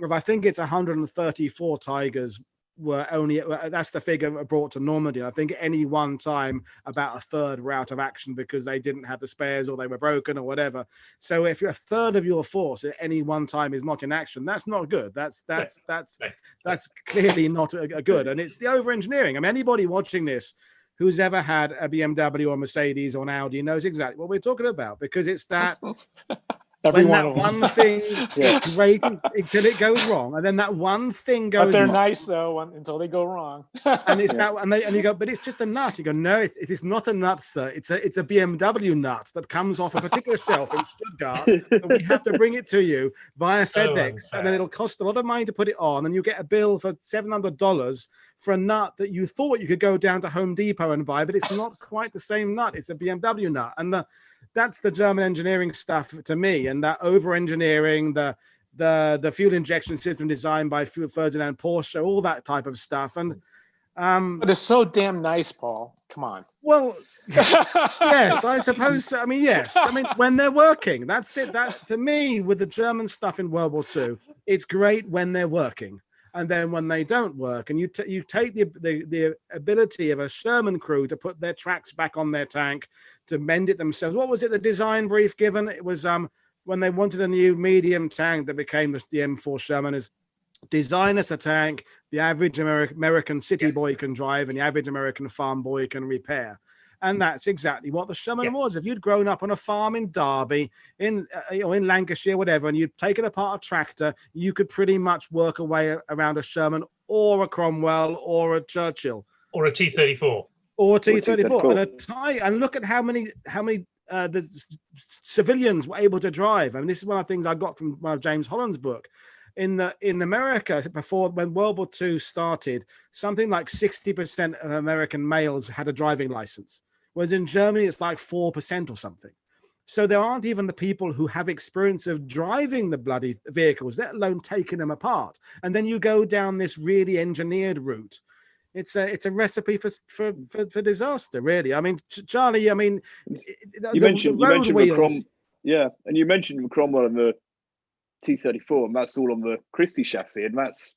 if I think it's 134 Tigers were only, that's the figure brought to Normandy. I think any one time about a third were out of action because they didn't have the spares or they were broken or whatever. So if you're a third of your force at any one time is not in action, that's not good. That's clearly not a good. And it's the over engineering. I mean, anybody watching this who's ever had a BMW or Mercedes or an Audi knows exactly what we're talking about, because it's that when that one thing is great until it goes wrong, and then that one thing goes. But they're wrong. nice though until they go wrong. And it's that, and you go, but it's just a nut. You go, no, it is not a nut, sir. It's a BMW nut that comes off a particular shelf in Stuttgart. And we have to bring it to you via FedEx, and then it'll cost a lot of money to put it on, and you get a bill for $700 for a nut that you thought you could go down to Home Depot and buy, but it's not quite the same nut. It's a BMW nut, and that's the German engineering stuff to me, and that over-engineering, the fuel injection system designed by Ferdinand Porsche, all that type of stuff. And but it's so damn nice, Paul. Come on. Well, yes, I suppose. I mean, yes. I mean, when they're working, that's it. That to me, with the German stuff in World War II, it's great when they're working. And then when they don't work, and you take the ability of a Sherman crew to put their tracks back on their tank, to mend it themselves. What was it, the design brief given? It was when they wanted a new medium tank that became the M4 Sherman, is design us a tank the average American city boy can drive and the average American farm boy can repair. And that's exactly what the Sherman was. If you'd grown up on a farm in Derby, in Lancashire, whatever, and you'd taken apart a tractor, you could pretty much work away around a Sherman or a Cromwell or a Churchill or a T-34 or a T-34 and a tie. And look at how many the civilians were able to drive. I mean, this is one of the things I got from one of James Holland's book. In America, before, when World War II started, something like 60% of American males had a driving license, whereas in Germany it's like 4% or something. So there aren't even the people who have experience of driving the bloody vehicles, let alone taking them apart. And then you go down this really engineered route. It's a recipe for disaster, really. I mean, Charlie, I mean, you mentioned the and you mentioned the Cromwell and the T-34, and that's all on the Christie chassis, and that's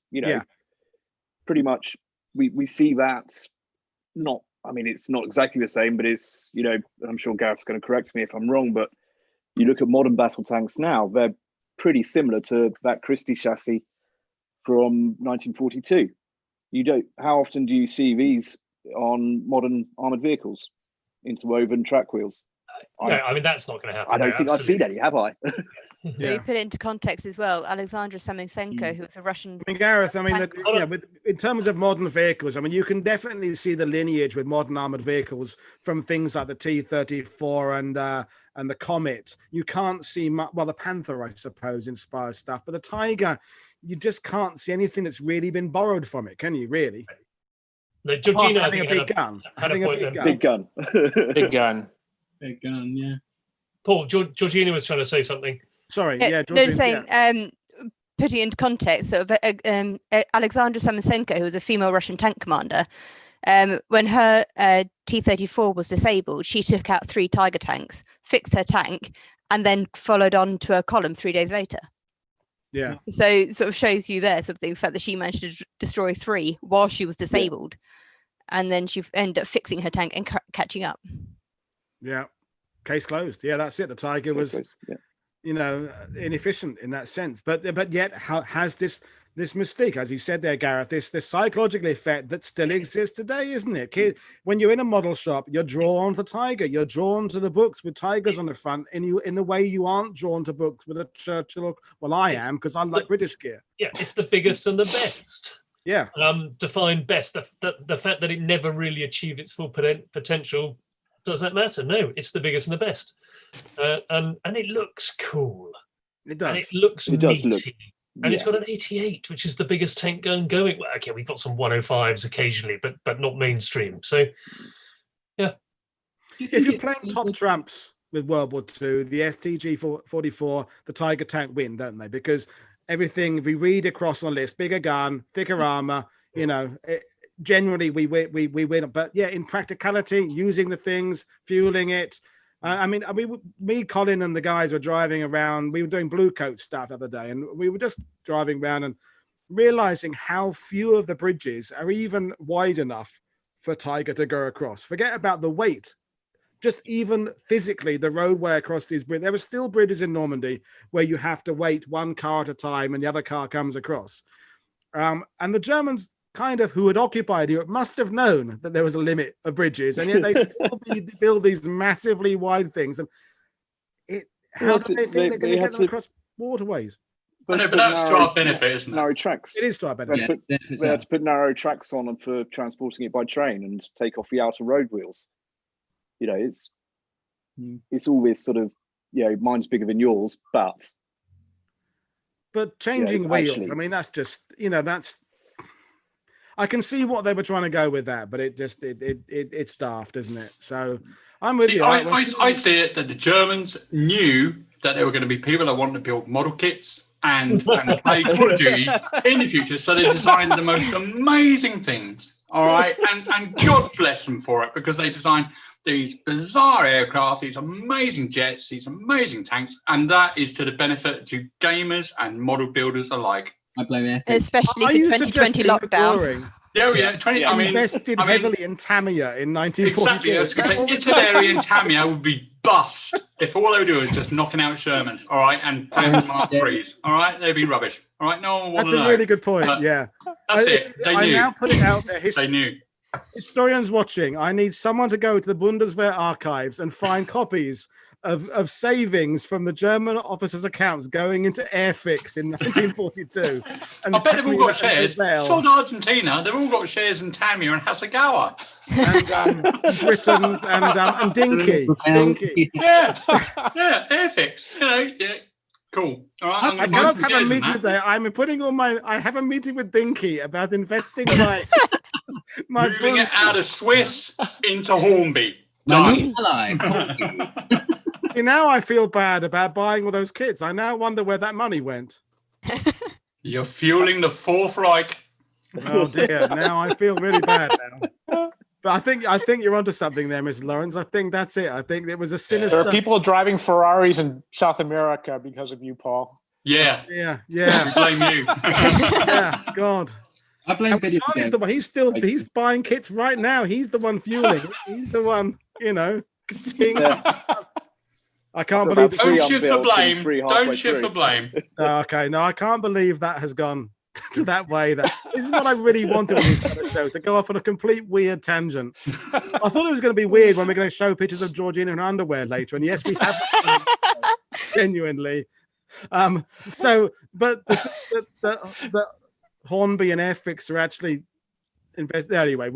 pretty much we see that. Not, I mean, it's not exactly the same, but it's I'm sure Gareth's going to correct me if I'm wrong, but you look at modern battle tanks now, they're pretty similar to that Christie chassis from 1942. How often do you see these on modern armored vehicles, interwoven track wheels? Yeah, I mean that's not going to happen. I don't think I've seen any, have I? You put it into context as well. Alexandra Samosenko, who was a Russian. I mean, Gareth, I mean, in terms of modern vehicles, I mean, you can definitely see the lineage with modern armored vehicles from things like the T-34 and the Comet. You can't see much. Well, the Panther, I suppose, inspires stuff, but the Tiger, you just can't see anything that's really been borrowed from it, can you? Really? No, Georgina having a big gun. Having a big gun. Big gun. Big gun, yeah. Paul, Georgina was trying to say something. Sorry, no, Georgina, saying, putting it into context, sort of, Alexandra Samosenko, who was a female Russian tank commander, when her T-34 was disabled, she took out 3 Tiger tanks, fixed her tank, and then followed on to a column 3 days later. Yeah. So it sort of shows you there something, the fact that she managed to destroy 3 while she was disabled, and then she ended up fixing her tank and catching up. Yeah. Case closed. Yeah, that's it. The Tiger was, inefficient in that sense. But yet has this mystique, as you said there, Gareth, this psychological effect that still exists today, isn't it? When you're in a model shop, you're drawn to Tiger. You're drawn to the books with tigers on the front, in the way you aren't drawn to books with a Churchill. Well, I am, because I like British gear. Yeah, it's the biggest and the best. Yeah. Define best. The fact that it never really achieved its full potential, does that matter? No, it's the biggest and the best. And it looks cool. It does. And it looks It does look. And it's got an 88, which is the biggest tank gun going. Well, okay, we've got some 105s occasionally, but not mainstream. So, yeah. If you're playing top trumps with World War II, the STG-44, the Tiger tank win, don't they? Because everything, if we read across on the list, bigger gun, thicker armor, generally we win. But yeah, in practicality, using the things, fueling it. Me, Colin, and the guys were driving around. We were doing blue coat stuff the other day, and we were just driving around and realizing how few of the bridges are even wide enough for Tiger to go across. Forget about the weight. Just even physically, the roadway across these bridges. There were still bridges in Normandy where you have to wait one car at a time and the other car comes across. And the Germans, who had occupied Europe, must have known that there was a limit of bridges, and yet they still build these massively wide things. And how do they think they're going to get them across waterways? But that's to our benefit, isn't it? Narrow tracks. It is to our benefit. They had to put narrow tracks on them for transporting it by train and take off the outer road wheels. It's always sort of, mine's bigger than yours, but changing wheels. I mean, that's just, that's. I can see what they were trying to go with that, but it's daft, isn't it? So I'm with you. I see it that the Germans knew that there were going to be people that wanted to build model kits and play Call of Duty in the future, so they designed the most amazing things. All right, and God bless them for it, because they designed these bizarre aircraft, these amazing jets, these amazing tanks, and that is to the benefit to gamers and model builders alike. I blame ethics. Especially for 2020 lockdown. Yeah. Invested heavily in Tamiya in 1942. Exactly. I was going to say, Italy and Tamiya would be bust if all they would do is just knocking out Shermans, all right, and Panzer Mark IIIs, all right? They'd be rubbish, all right? No one would That's a really good point. Yeah, that's it. They knew. I now put it out there. They knew. Historians watching, I need someone to go to the Bundeswehr archives and find copies of savings from the German officers' accounts going into Airfix in 1942. And I bet they've all got shares. Sod Argentina, they've all got shares in Tamiya and Hasegawa. And Britons and Dinky. Yeah, Airfix. Cool. All right. I cannot have a meeting today. I have a meeting with Dinky about investing my moving it out of Swiss into Hornby. Done. Now I feel bad about buying all those kits. I now wonder where that money went. You're fueling the Fourth Reich. Oh dear! Now I feel really bad now. But I think you're onto something there, Mr. Lawrence. I think that's it. I think it was a sinister. There are people driving Ferraris in South America because of you, Paul. Yeah. We blame you. Yeah, God. I blame video games. He's buying kits right now. He's the one fueling. He's the one, I can't believe. Don't shift the blame. Don't shift the blame. Okay, no, I can't believe that has gone to that way. That this is what I really wanted with these kind of shows, to go off on a complete weird tangent. I thought it was going to be weird when we're going to show pictures of Georgina in her underwear later, and yes, we have genuinely. So, but the Hornby and Airfix are actually anyway.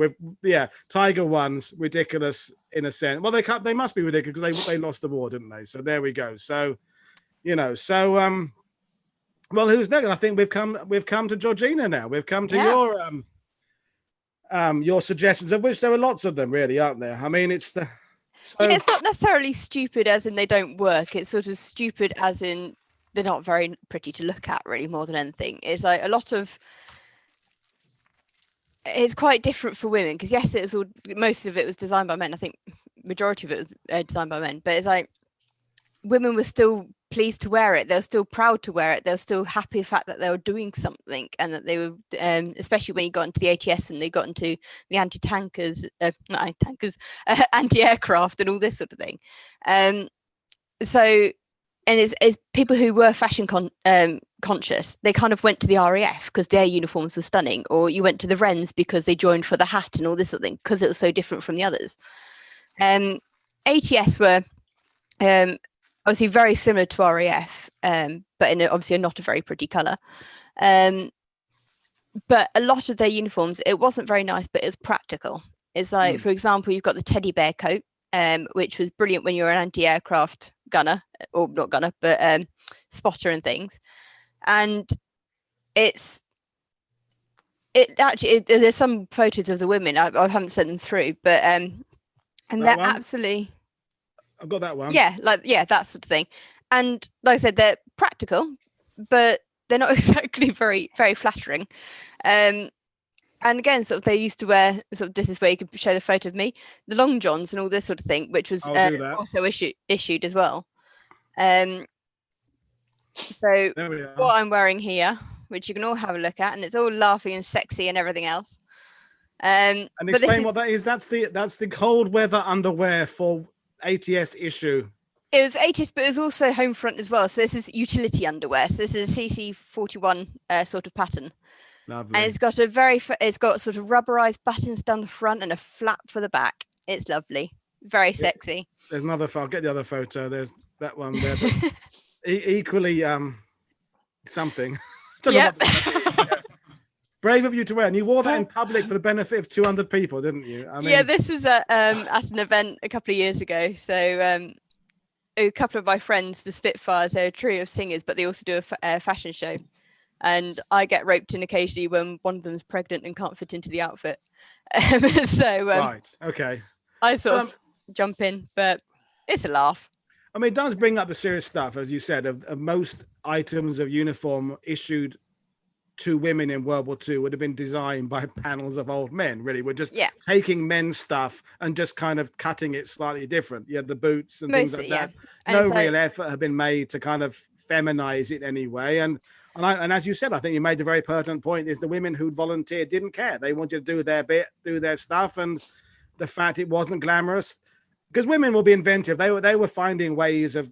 Tiger one's ridiculous in a sense. Well, they must be ridiculous because they lost the war, didn't they? So there we go. So, well, who's next? I think we've come to Georgina now. We've come to your suggestions, of which there are lots of them, really, aren't there? I mean, it's it's not necessarily stupid as in they don't work. It's sort of stupid as in they're not very pretty to look at, really, more than anything. It's like it's quite different for women because yes, most of it was designed by men. I think majority of it was designed by men, but it's like women were still pleased to wear it. They were still proud to wear it. They were still happy the fact that they were doing something, and that they were, especially when you got into the ATS and they got into the anti-tankers, anti-aircraft and all this sort of thing. And it's people who were fashion conscious, they kind of went to the RAF because their uniforms were stunning, or you went to the Wrens because they joined for the hat and all this sort of thing because it was so different from the others. ATS were obviously very similar to RAF, but in obviously not a very pretty colour. But a lot of their uniforms, it wasn't very nice, but it was practical. It's like, for example, you've got the teddy bear coat, which was brilliant when you're an anti-aircraft gunner, or not gunner, but spotter and things. And there's some photos of the women. I haven't sent them through, but and they're absolutely. I've got that one. Yeah, that sort of thing. And like I said, they're practical, but they're not exactly very, very flattering. And again, sort of they used to wear, sort of, this is where you could show the photo of me, the long johns and all this sort of thing, which was also issued as well. So what I'm wearing here, which you can all have a look at, and it's all laughing and sexy and everything else. And explain what that is. That's the cold weather underwear for ATS issue. It was ATS, but it was also home front as well. So this is utility underwear. So this is a CC41 sort of pattern. Lovely. And it's got sort of rubberized buttons down the front and a flap for the back. It's lovely, very sexy. There's another. I'll get the other photo. There's that one there. Equally, something. Yeah. Brave of you to wear, and you wore that in public for the benefit of 200 people, didn't you? I mean... Yeah, this was at an event a couple of years ago. So a couple of my friends, the Spitfires, they're a trio of singers, but they also do a fashion show. And I get roped in occasionally when one of them's pregnant and can't fit into the outfit. Right, okay. I sort of jump in, but it's a laugh. I mean, it does bring up the serious stuff, as you said, of most items of uniform issued to women in World War II would have been designed by panels of old men, really. We're just taking men's stuff and just kind of cutting it slightly different. You had the boots and things like that. No real effort had been made to kind of feminize it anyway. And as you said, I think you made a very pertinent point, is the women who'd volunteered didn't care. They wanted to do their bit, do their stuff. And the fact it wasn't glamorous, because women will be inventive. They were finding ways of...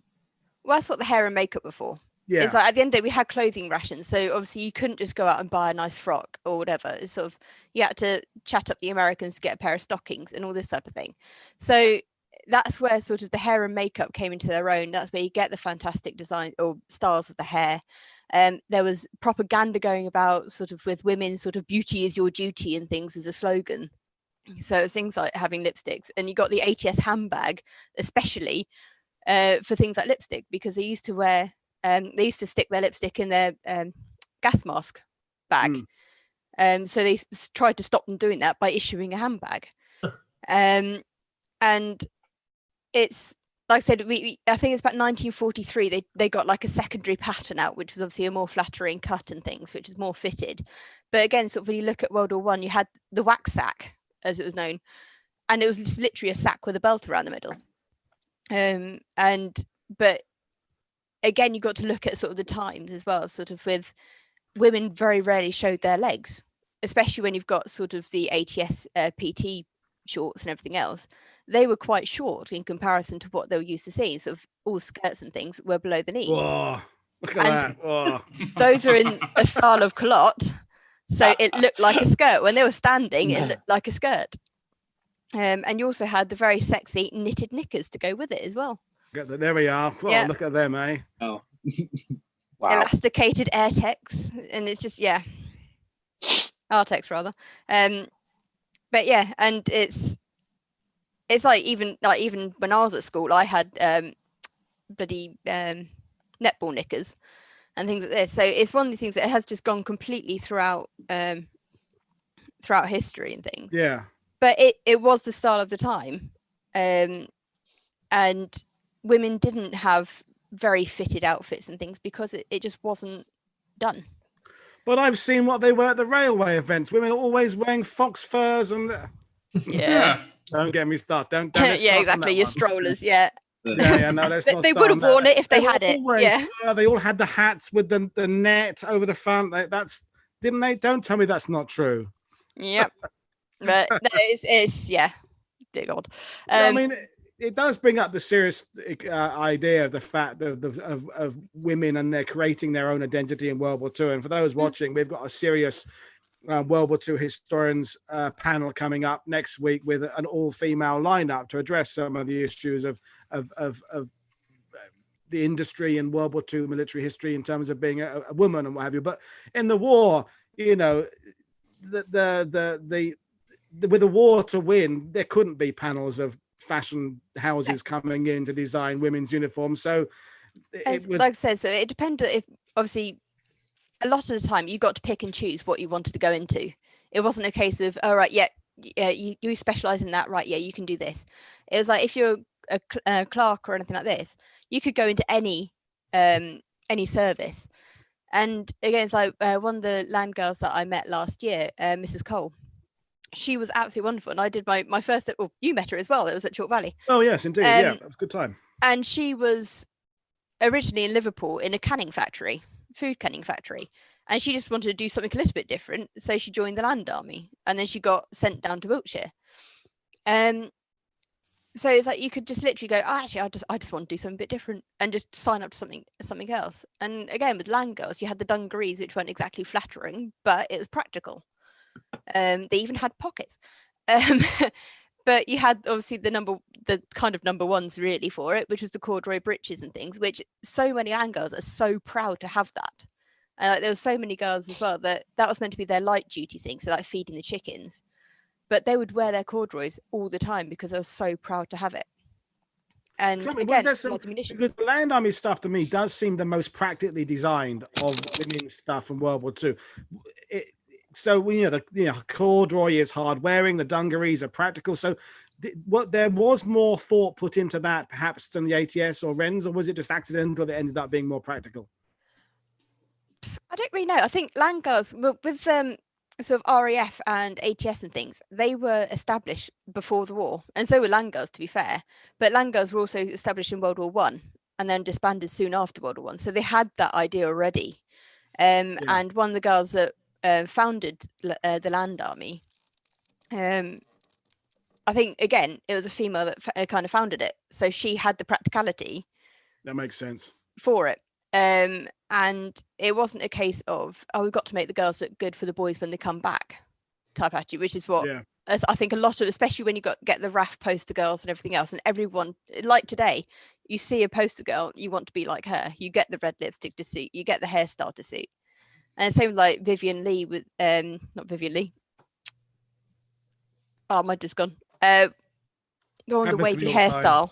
Well, that's what the hair and makeup were for. Yeah. It's like at the end of the day, we had clothing rations. So obviously you couldn't just go out and buy a nice frock or whatever. It's sort of, you had to chat up the Americans to get a pair of stockings and all this type of thing. So that's where sort of the hair and makeup came into their own. That's where you get the fantastic design or styles of the hair. There was propaganda going about sort of with women, sort of beauty is your duty and things was a slogan. So things like having lipsticks, and you got the Ats handbag, especially for things like lipstick, because they used to wear, they used to stick their lipstick in their gas mask bag. So they tried to stop them doing that by issuing a handbag. And it's, like I said, I think it's about 1943, they got like a secondary pattern out, which was obviously a more flattering cut and things, which is more fitted. But again, sort of when you look at World War I, you had the wax sack, as it was known, and it was just literally a sack with a belt around the middle. But again, you got to look at sort of the times as well, sort of with women very rarely showed their legs, especially when you've got sort of the ATS PT shorts and everything else. They were quite short in comparison to what they were used to seeing. Sort of all skirts and things were below the knees. Whoa, look at that. Whoa. Those are in a style of culotte. So it looked like a skirt. When they were standing, it looked like a skirt. And you also had the very sexy knitted knickers to go with it as well. There we are. Well, Yeah. look at them, eh? Oh. Wow. Elasticated Airtex, and it's just Artex rather. But yeah, and it's like even when I was at school, I had bloody netball knickers and things like this. So it's one of these things that has just gone completely throughout history and things. Yeah. But it was the style of the time, and women didn't have very fitted outfits and things because it just wasn't done. But I've seen what they wear at the railway events. Women are always wearing fox furs and Yeah. Don't get me started. Don't Yeah, let's start on exactly. that Your one. strollers, yeah. Yeah, no, let's not They start would on have worn that. it if they were had it. all wearing Yeah. fur. They all had the hats with the net over the front. Didn't they? Don't tell me that's not true. Yep. But no, it's dear God. Yeah, I mean, it does bring up the serious idea of the fact of women and they're creating their own identity in World War II. And for those watching, we've got a serious World War II historians panel coming up next week with an all-female lineup to address some of the issues of the industry in World War II military history in terms of being a woman and what have you. But in the war, you know, with the war to win, there couldn't be panels of fashion houses coming in to design women's uniforms. So it was, like I said, so it depended. If obviously a lot of the time you got to pick and choose what you wanted to go into. It wasn't a case of, all right, you specialize in that, right? Yeah, you can do this. It was like if you're a clerk or anything like this, you could go into any service. And again, it's like one of the land girls that I met last year, Mrs. Cole. She was absolutely wonderful, and I did my first. Oh, you met her as well. It was at Chalk Valley. oh yes, indeed, yeah, that was a good time. And she was originally in Liverpool in a food canning factory, and she just wanted to do something a little bit different. So she joined the Land Army, and then she got sent down to Wiltshire. So it's like you could just literally go, oh, actually, I just want to do something a bit different, and just sign up to something else. And again, with land girls, you had the dungarees, which weren't exactly flattering, but it was practical. They even had pockets. But you had obviously the kind of number ones really for it, which was the corduroy britches and things, which so many land girls are so proud to have that. There were so many girls as well that was meant to be their light duty thing, so like feeding the chickens. But they would wear their corduroys all the time because they were so proud to have it. And again, because the Land Army stuff to me does seem the most practically designed of women's stuff from World War II. So the corduroy is hard wearing, the dungarees are practical. So there was more thought put into that perhaps than the ATS or Wrens, or was it just accidental that it ended up being more practical? I don't really know. I think land girls with sort of RAF and ATS and things, they were established before the war, and so were land girls, to be fair. But land girls were also established in World War One and then disbanded soon after World War One, so they had that idea already. And one of the girls that founded the Land Army, I think again it was a female that kind of founded it, so she had the practicality. That makes sense for it. And it wasn't a case of, we've got to make the girls look good for the boys when they come back type attitude, which is what I think a lot of, especially when you get the RAF poster girls and everything else, and everyone, like today, you see a poster girl, you want to be like her. You get the red lipstick to suit, you get the hairstyle to suit. And same like Vivian Lee with, not Vivian Lee. Oh, my just gone. On the wavy hairstyle.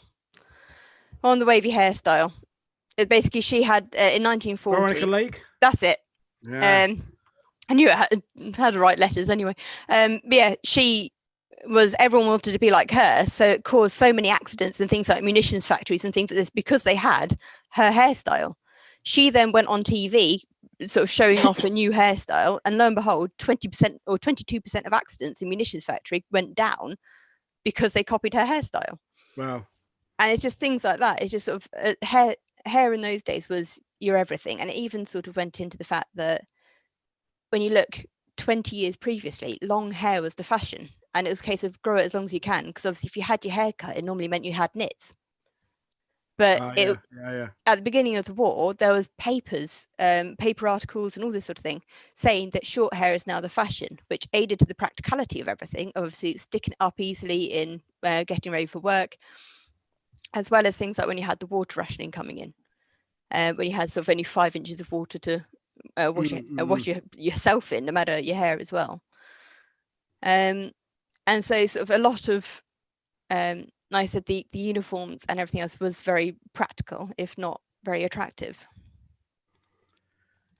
On the wavy hairstyle. Basically, she had in 1940. Veronica Lake. That's it. Yeah. I knew it had the right letters anyway. But yeah, everyone wanted to be like her, so it caused so many accidents and things like munitions factories and things like this because they had her hairstyle. She then went on TV, sort of showing off a new hairstyle, and lo and behold, 20% or 22% of accidents in munitions factory went down because they copied her hairstyle. Wow. And it's just things like that. It's just sort of hair in those days was your everything. And it even sort of went into the fact that when you look 20 years previously, long hair was the fashion. And it was a case of grow it as long as you can. Because obviously if you had your hair cut, it normally meant you had knits. But yeah. At the beginning of the war, there was papers, paper articles and all this sort of thing saying that short hair is now the fashion, which aided to the practicality of everything. Obviously, sticking it up easily in getting ready for work, as well as things like when you had the water rationing coming in, when you had sort of only 5 inches of water to wash yourself in, no matter your hair as well. And so sort of a lot of like I said, the uniforms and everything else was very practical, if not very attractive.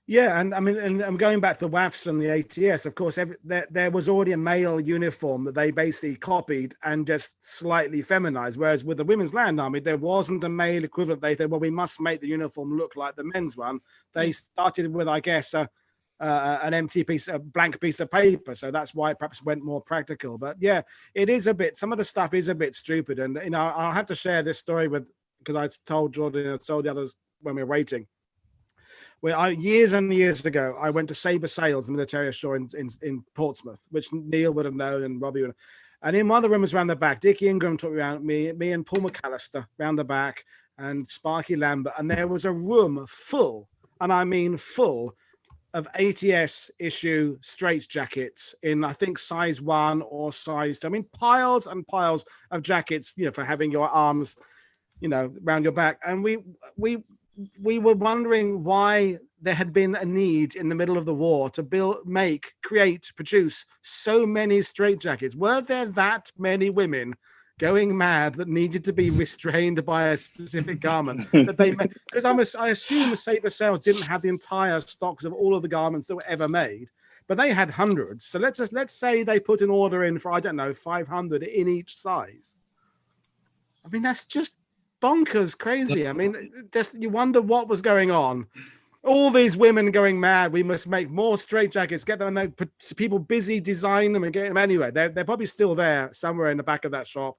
Yeah, and I mean, and I'm going back to the WAFs and the ATS. Of course, there was already a male uniform that they basically copied and just slightly feminized. Whereas with the Women's Land Army, there wasn't a male equivalent. They said, well, we must make the uniform look like the men's one. They started with, I guess, an empty a blank piece of paper. So that's why it perhaps went more practical. But yeah, it is a bit, some of the stuff is a bit stupid. And, you know, I'll have to share this story because I told Jordan and told the others when we were waiting. Where years and years ago, I went to Sabre Sales, the military ashore in Portsmouth, which Neil would have known and Robbie would have. And in one of the rooms around the back, Dickie Ingram took me around, me and Paul McAllister around the back, and Sparky Lambert. And there was a room full, and I mean full, of ATS issue straight jackets in, I think, size 1 or size 2. I mean, piles and piles of jackets, you know, for having your arms, you know, around your back. And we were wondering why there had been a need in the middle of the war to produce so many straitjackets. Were there that many women going mad that needed to be restrained by a specific garment that they made? Because I assume Sabre Sales didn't have the entire stocks of all of the garments that were ever made, but they had hundreds. So let's say they put an order in for, I don't know, 500 in each size. I mean, that's just bonkers crazy. I mean, just you wonder what was going on. All these women going mad. We must make more straitjackets, get them, and people busy designing them and getting them anyway. They're probably still there somewhere in the back of that shop,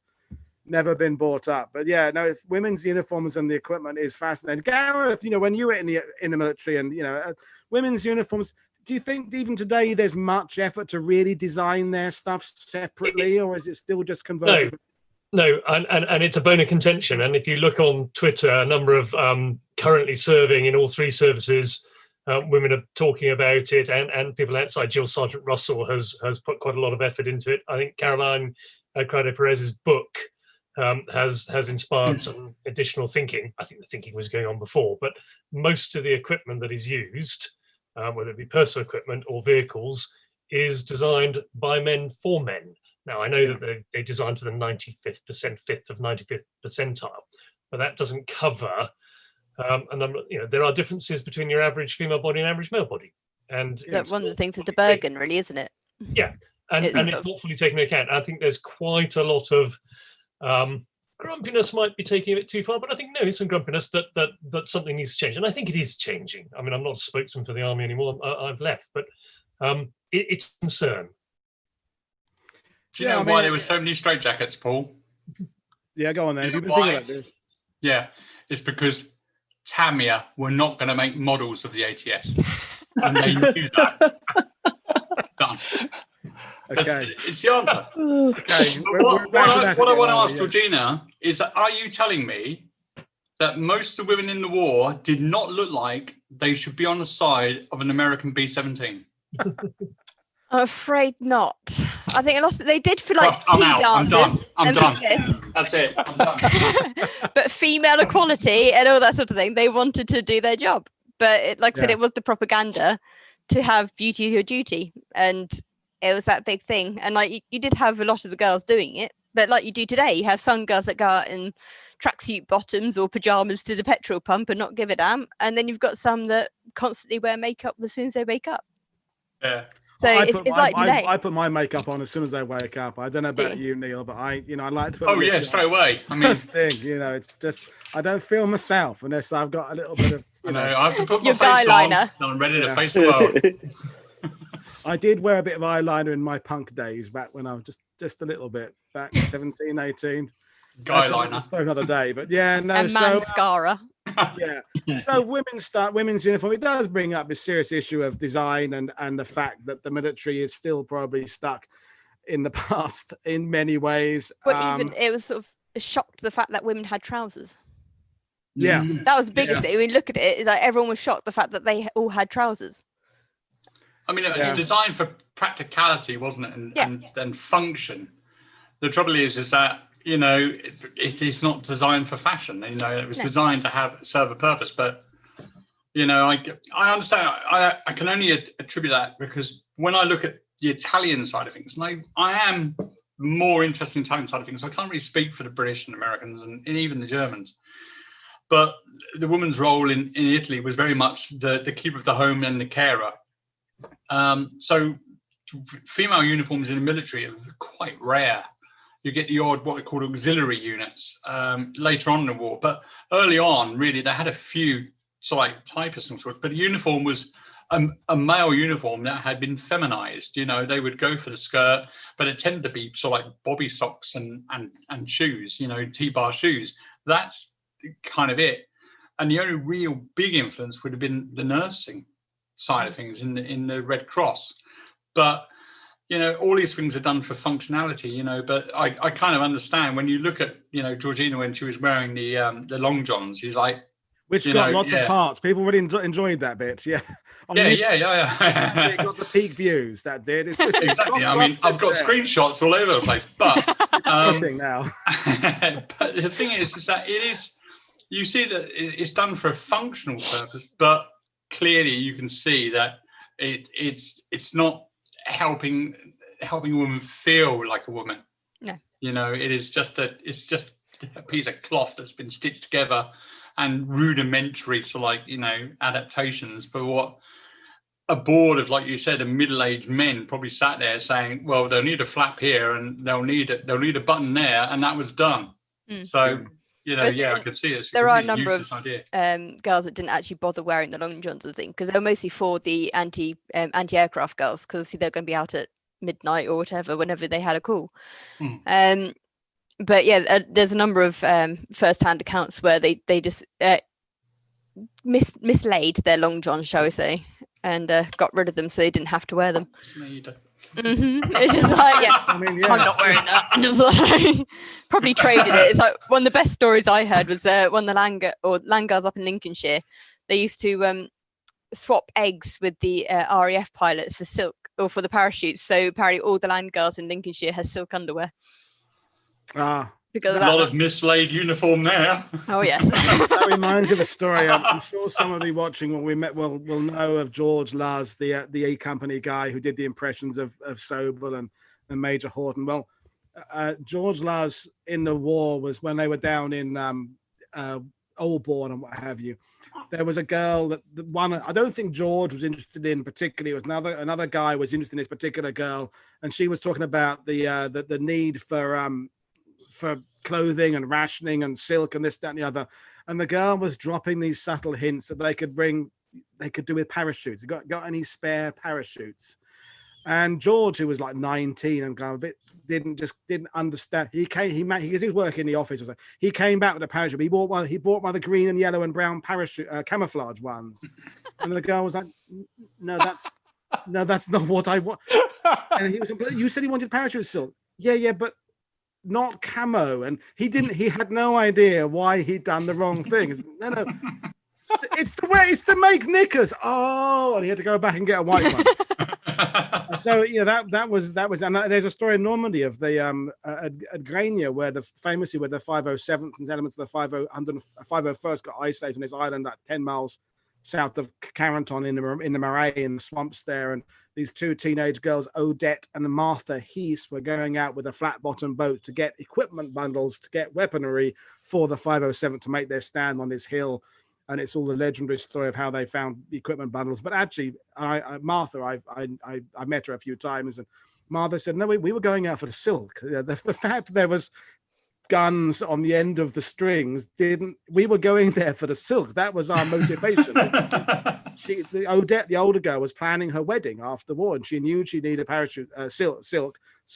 never been bought up. But yeah, no, it's women's uniforms and the equipment is fascinating. Gareth, you know, when you were in the military and, you know, women's uniforms, do you think even today there's much effort to really design their stuff separately, or is it still just converted? No, and it's a bone of contention. And if you look on Twitter, a number of currently serving in all 3 services, women are talking about it, and people outside. Jill Sergeant Russell has put quite a lot of effort into it. I think Caroline Crowder Perez's book has inspired some additional thinking. I think the thinking was going on before, but most of the equipment that is used, whether it be personal equipment or vehicles, is designed by men for men. Now, I know that they designed to the 95th of 95th percentile, but that doesn't cover a number. You know, there are differences between your average female body and average male body, and that's one of the things with the Bergen, really, isn't it? Yeah, and it's not fully taken into account. I think there's quite a lot of grumpiness might be taking it too far, but I think no, some grumpiness that something needs to change, and I think it is changing. I mean, I'm not a spokesman for the army anymore. I've left, but it's a concern. Do you know why there were so many straitjackets, Paul? Yeah, go on then. Have you been thinking about this? Yeah, it's because Tamiya were not going to make models of the ATS, and they knew that. Done. Okay. It's the answer. Okay. What I want to ask Georgina is, are you telling me that most of the women in the war did not look like they should be on the side of an American B-17? I'm afraid not. I think a lot of, they did feel like I'm out. I'm done. I'm done. That's it. I'm done. But female equality and all that sort of thing, they wanted to do their job. But like I said, it was the propaganda to have beauty is your duty. And it was that big thing. And like you did have a lot of the girls doing it. But like you do today, you have some girls that go out in tracksuit bottoms or pajamas to the petrol pump and not give a damn. And then you've got some that constantly wear makeup as soon as they wake up. Yeah. So it's like today. I put my makeup on as soon as I wake up. I don't know about you, Neil, but I like to put straight away. I mean, first thing, you know, it's just I don't feel myself unless I've got a little bit of. I have to put my face on, and I'm ready to face the world. I did wear a bit of eyeliner in my punk days back when I was just a little bit back 17, 18. Guyliner. For another day, but yeah, no. And mascara. Yeah. So women's uniform, it does bring up this serious issue of design and the fact that the military is still probably stuck in the past in many ways. But even it was sort of shocked the fact that women had trousers. Yeah. That was the biggest thing. When you look at it, it's like everyone was shocked the fact that they all had trousers. I mean, it was designed for practicality, wasn't it? And function. The trouble is that, you know, it is not designed for fashion. You know, it was designed to serve a purpose. But, you know, I understand. I can only attribute that because when I look at the Italian side of things, and I am more interested in the Italian side of things. I can't really speak for the British and Americans and even the Germans. But the woman's role in Italy was very much the keeper of the home and the carer. So female uniforms in the military are quite rare. You get the odd what they call auxiliary units later on in the war, but early on, really, they had a few typists and sorts. But the uniform was a male uniform that had been feminized. You know, they would go for the skirt, but it tended to be sort of like bobby socks and shoes. You know, T-bar shoes. That's kind of it. And the only real big influence would have been the nursing side of things in the Red Cross. But you know, all these things are done for functionality, you know, but I kind of understand when you look at, you know, Georgina when she was wearing the long johns, she's like, which got lots of parts. People really enjoyed that bit. Yeah. It got the peak views. That did. Exactly. I mean, I've got screenshots all over the place, but now. But the thing is that it is. You see that it's done for a functional purpose, but clearly you can see that it's not helping a woman feel like a woman. No. You know, it's just a piece of cloth that's been stitched together and rudimentary adaptations for what a board of, like you said, a middle-aged men probably sat there saying, well, they'll need a flap here and they'll need a button there, and that was done. So you know, I could see it. There are a number of girls that didn't actually bother wearing the long johns, I think, because they were mostly for the anti-aircraft girls, because they're going to be out at midnight or whatever, whenever they had a call. But yeah, there's a number of first-hand accounts where they just mislaid their long johns, shall we say, and got rid of them so they didn't have to wear them. It's just like, I'm not wearing that. Just like, probably traded it. It's like one of the best stories I heard was one of the land girls up in Lincolnshire. They used to swap eggs with the RAF pilots for silk or for the parachutes. So apparently all the land girls in Lincolnshire has silk underwear. Because a lot of mislaid uniform there. Oh yes. That reminds me of a story. I'm sure some of you watching when we met will know of George Luz, the E Company guy who did the impressions of Sobel and Major Horton. Well, George Luz in the war was when they were down in Oldbourne and what have you. There was a girl that I don't think George was interested in particularly. It was another guy was interested in this particular girl, and she was talking about the need for clothing and rationing and silk and this, that, and the other. And the girl was dropping these subtle hints that they could do with parachutes. Got any spare parachutes? And George, who was like 19 and kind of didn't understand. He was working in the office or something. He came back with a parachute. He bought one of the green and yellow and brown parachute camouflage ones. And the girl was like, no, that's not what I want. And he was like, you said he wanted parachute silk. Yeah, but not camo. And he had no idea why he'd done the wrong thing. No, it's to make knickers. Oh, and he had to go back and get a white one. So that was and there's a story in Normandy of the at Grania where the 507th and elements of the 501st got isolated on this island like 10 miles south of Carenton in the Marais, in the swamps there, and these two teenage girls, Odette and Martha Heath, were going out with a flat-bottom boat to get equipment bundles, to get weaponry for the 507 to make their stand on this hill. And it's all the legendary story of how they found equipment bundles. But actually, Martha, I met her a few times, and Martha said, no, we were going out for the silk. The fact there was guns on the end of the strings we were going there for the silk. That was our motivation. Odette, the older girl, was planning her wedding after the war, and she knew she needed a parachute, silk.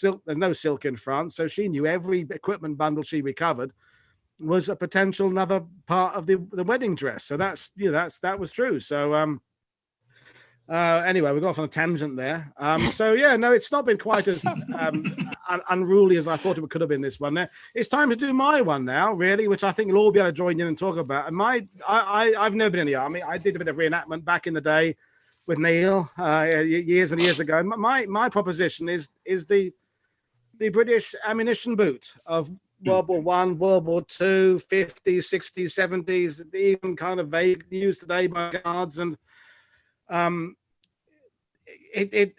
There's no silk in France, so she knew every equipment bundle she recovered was a potential another part of the wedding dress. So that was true. So anyway, we got off on a tangent there. So yeah, no, it's not been quite as unruly as I thought it could have been this one. There, it's time to do my one now, really, which I think you'll all be able to join in and talk about. And I've never been in the army. I did a bit of reenactment back in the day with Neil years and years ago. My proposition is the British ammunition boot of World War One, World War Two, 50s, 60s, 70s, even kind of vague used today by guards, and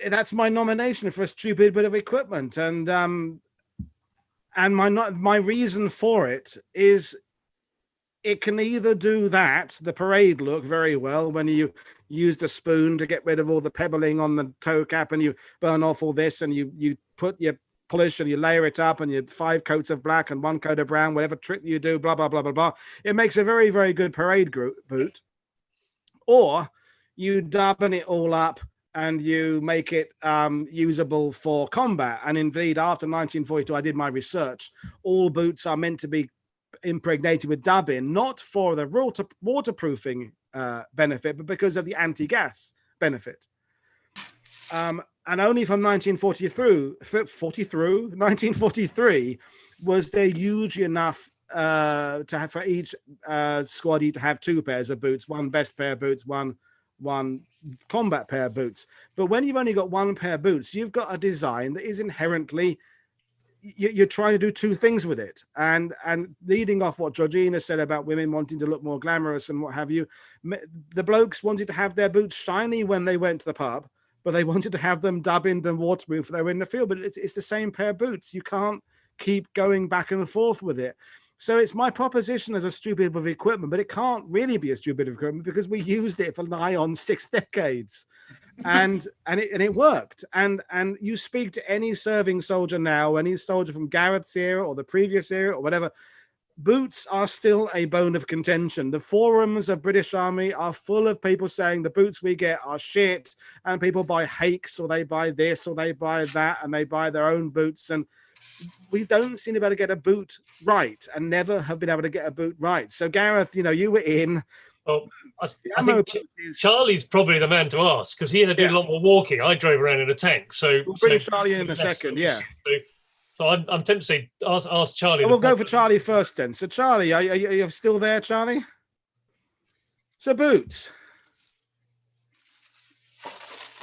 that's my nomination for a stupid bit of equipment. And my reason for it is it can either do that, the parade look, very well when you use the spoon to get rid of all the pebbling on the toe cap, and you burn off all this, and you put your polish and you layer it up, and you 5 coats of black and 1 coat of brown, whatever trick you do, blah blah blah blah blah. It makes a very, very good parade boot. Or you darben it all up and you make it usable for combat. And indeed, after 1942, I did my research. All boots are meant to be impregnated with dubbing, not for the waterproofing benefit, but because of the anti-gas benefit. And only from 1943 was there huge enough to have for each squaddy to have 2 pairs of boots, 1 best pair of boots, one combat pair of boots. But when you've only got 1 pair of boots, you've got a design that is inherently, you're trying to do 2 things with it. And leading off what Georgina said about women wanting to look more glamorous and what have you, the blokes wanted to have their boots shiny when they went to the pub, but they wanted to have them dubbed and waterproof when they were in the field. But it's the same pair of boots. You can't keep going back and forth with it. So it's my proposition as a stupid bit of equipment, but it can't really be a stupid bit of equipment because we used it for nigh on 6 decades, and it worked. And you speak to any serving soldier now, any soldier from Garand's era or the previous era or whatever, boots are still a bone of contention. The forums of British Army are full of people saying the boots we get are shit, and people buy Hakes or they buy this or they buy that, and they buy their own boots. And we don't seem to be able to get a boot right, and never have been able to get a boot right. So Gareth, you were in. Well, I think Charlie's probably the man to ask, because he had to do a lot more walking. I drove around in a tank, so we'll bring Charlie in a second. Yeah. So I'm tempted to say ask Charlie. We'll go for Charlie first then. So Charlie, are you still there, Charlie? So boots.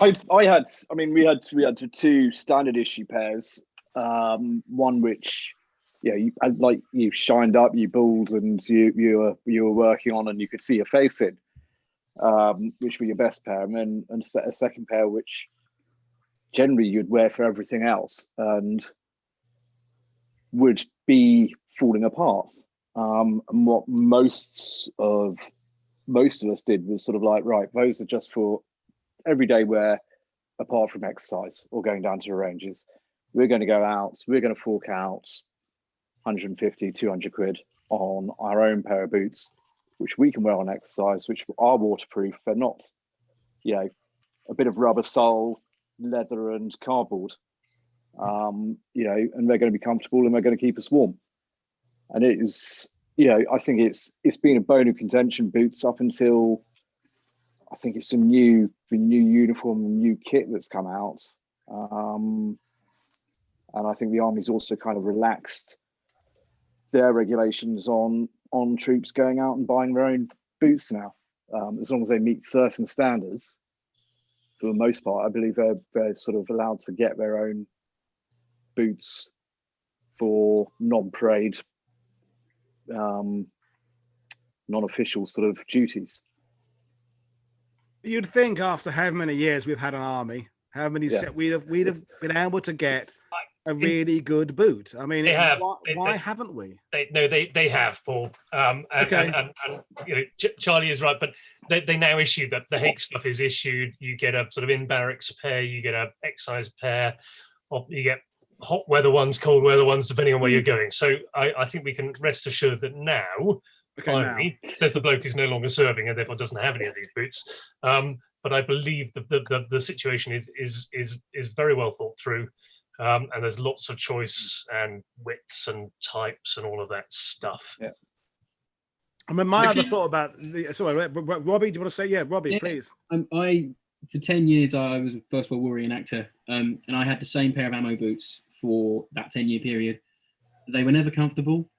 We had 2 standard issue pairs. One which, you shined up, you balled, and you were working on, and you could see your face in, which were your best pair, and then a second pair which generally you'd wear for everything else and would be falling apart. And what most of us did was sort of like, right, those are just for everyday wear, apart from exercise or going down to the ranges. We're going to go out, we're going to fork out 150, 200 quid on our own pair of boots, which we can wear on exercise, which are waterproof. They're not, a bit of rubber sole, leather and cardboard, and they're going to be comfortable and they're going to keep us warm. And it is, I think it's been a bone of contention, boots, up until I think it's the new uniform, the new kit that's come out. And I think the Army's also kind of relaxed their regulations on troops going out and buying their own boots now, as long as they meet certain standards. For the most part, I believe they're sort of allowed to get their own boots for non-parade, non-official sort of duties. You'd think after how many years we've had an army, how many we'd have been able to get a really good boot. I mean, why haven't we? They have, Paul. Okay. And Charlie is right, but they now issue that the Hake stuff is issued. You get a sort of in barracks pair, you get a excise pair, or you get hot weather ones, cold weather ones, depending on where you're going. So I think we can rest assured that now, finally, there's the bloke who's no longer serving and therefore doesn't have any of these boots. But I believe the situation is very well thought through. And there's lots of choice and widths and types and all of that stuff. Yeah. I mean, my other thought about sorry, Robbie, do you want to say? Yeah, Robbie, please. I for 10 years, I was a First World War reenactor, and I had the same pair of ammo boots for that 10-year period. They were never comfortable.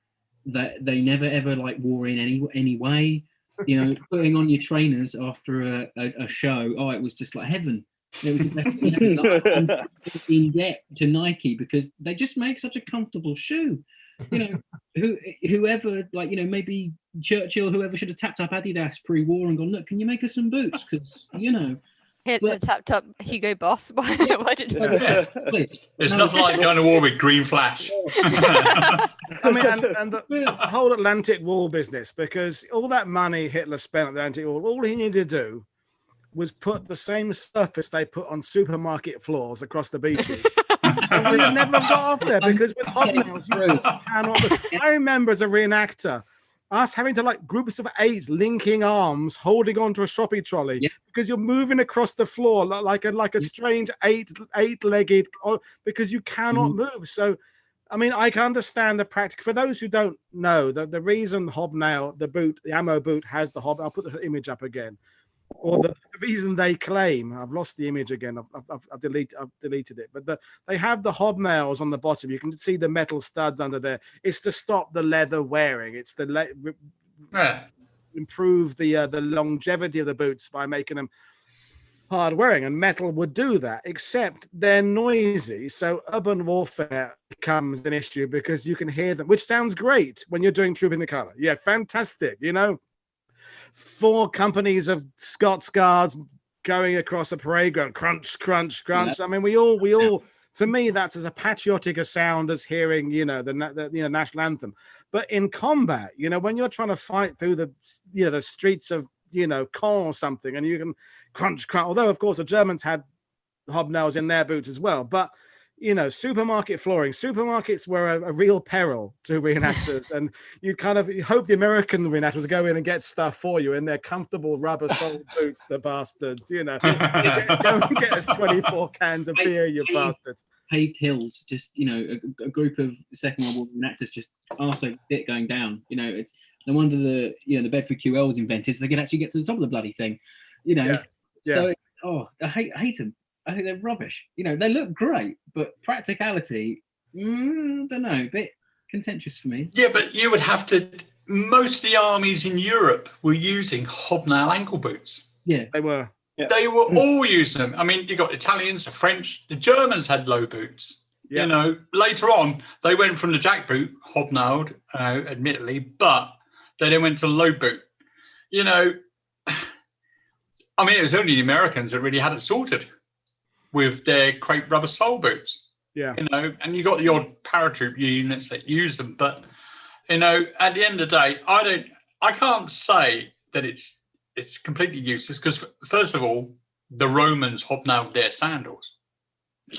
They never ever like wore in any way. You know, putting on your trainers after a show, it was just like heaven. It was in debt to Nike because they just make such a comfortable shoe. You know, whoever, like, you know, maybe Churchill, whoever should have tapped up Adidas pre-war and gone, look, can you make us some boots? Because, you know. Tapped up Hugo Boss. Why did It's nothing like going to war with Green Flash. I mean, and the whole Atlantic Wall business, because all that money Hitler spent at the Atlantic Wall, all he needed to do was put the same surface they put on supermarket floors across the beaches. And we never got off there because with hobnails, you just cannot. I remember as a reenactor, us having to like groups of 8 linking arms, holding onto a shopping trolley because you're moving across the floor like a strange eight-legged, because you cannot move. So, I mean, I can understand the practical. For those who don't know, the reason Hobnail, the ammo boot, has the I'll put the image up again. Or the reason they claim, I've lost the image again. I've deleted it, but they have the hobnails on the bottom. You can see the metal studs under there. It's to stop the leather wearing. It's to improve the longevity of the boots by making them hard wearing. And metal would do that, except they're noisy. So urban warfare becomes an issue because you can hear them, which sounds great when you're doing Trooping the Colour. Yeah, fantastic. You know. 4 companies of Scots Guards going across a parade ground, crunch, crunch, crunch. I mean, we all. To me, that's as a patriotic a sound as hearing, you know, the national anthem. But in combat, you know, when you're trying to fight through the streets of, you know, Caen or something, and you can crunch, crunch. Although, of course, the Germans had hobnails in their boots as well, but. You know, supermarket flooring. Supermarkets were a real peril to reenactors, and you hope the American reenactors would go in and get stuff for you in their comfortable rubber soled boots, the bastards. You know, go and get us 24 cans of beer, you bastards. Paved hills, just, you know, a group of Second World War reenactors just arse fit going down. You know, it's no wonder the Bedford QL was invented, so they could actually get to the top of the bloody thing. You know, so I hate them. I think they're rubbish. You know, they look great, but practicality, don't know, a bit contentious for me. Yeah, but you would have to. Most of the armies in Europe were using hobnail ankle boots. Yeah, they were. Yeah. They were all using them. I mean, you got Italians, the French, the Germans had low boots. Yeah. You know, later on they went from the jack boot, hobnailed, admittedly, but they then went to low boot. You know, I mean, it was only the Americans that really had it sorted with their crepe rubber sole boots. Yeah. You know, and you got the odd paratroop units that use them, but you know, at the end of the day, I can't say that it's completely useless because first of all, the Romans hobnailed their sandals.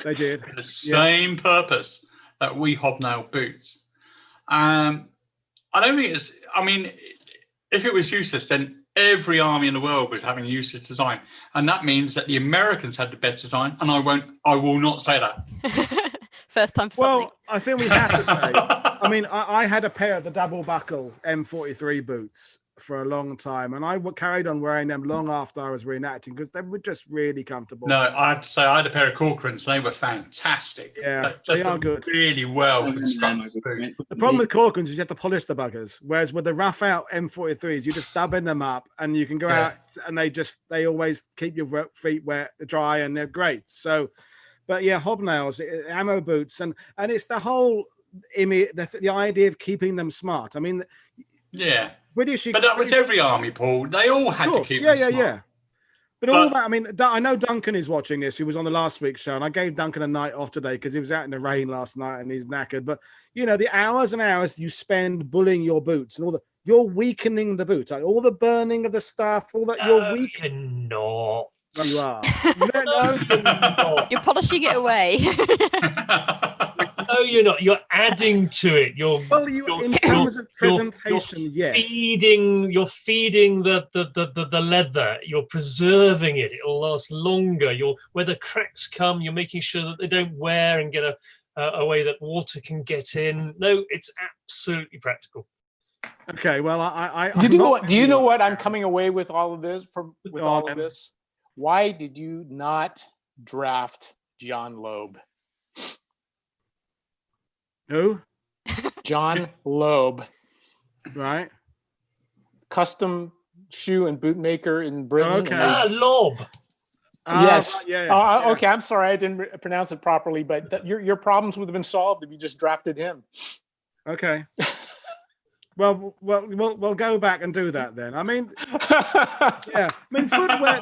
They did. For the same purpose that we hobnail boots. I don't think it's. I mean, if it was useless, then every army in the world was having a useless design, and that means that the Americans had the best design. And I will not say that. First time for something. Well, I think we have to say. I mean, I had a pair of the double buckle M43 boots for a long time, and I carried on wearing them long after I was reenacting because they were just really comfortable. No, I have to say I had a pair of Corcorans. They were fantastic. Yeah, they are good. Really well constructed boot. The problem with Corcorans is you have to polish the buggers, whereas with the rough out M43s, you're just dubbing them up, and you can go out, and they always keep your feet wet, dry, and they're great. So, but yeah, hobnails, ammo boots, and it's the whole image, the idea of keeping them smart. I mean, yeah. British, but that was every army, Paul. They all had to keep them smart. Yeah. But all that, I mean, I know Duncan is watching this, who was on the last week's show, and I gave Duncan a night off today because he was out in the rain last night and he's knackered. But, you know, the hours and hours you spend bullying your boots and you're weakening the boot. Like, all the burning of the stuff, all that, you're weakening. No. You are. You're polishing it away. No, you're not. You're adding to it. In terms of presentation, you're feeding the leather. You're preserving it. It'll last longer. Where the cracks come, you're making sure that they don't wear and get a way that water can get in. No, it's absolutely practical. Okay, well, do you know what I'm coming away with all of this why did you not draft John Loeb? Who? John Loeb, Right. custom shoe and boot maker in Britain. Okay. Lob. Yes. Yeah. Okay, I'm sorry I didn't pronounce it properly, but your problems would have been solved if you just drafted him. Okay. Well, we'll go back and do that then. I mean, yeah. I mean, footwear.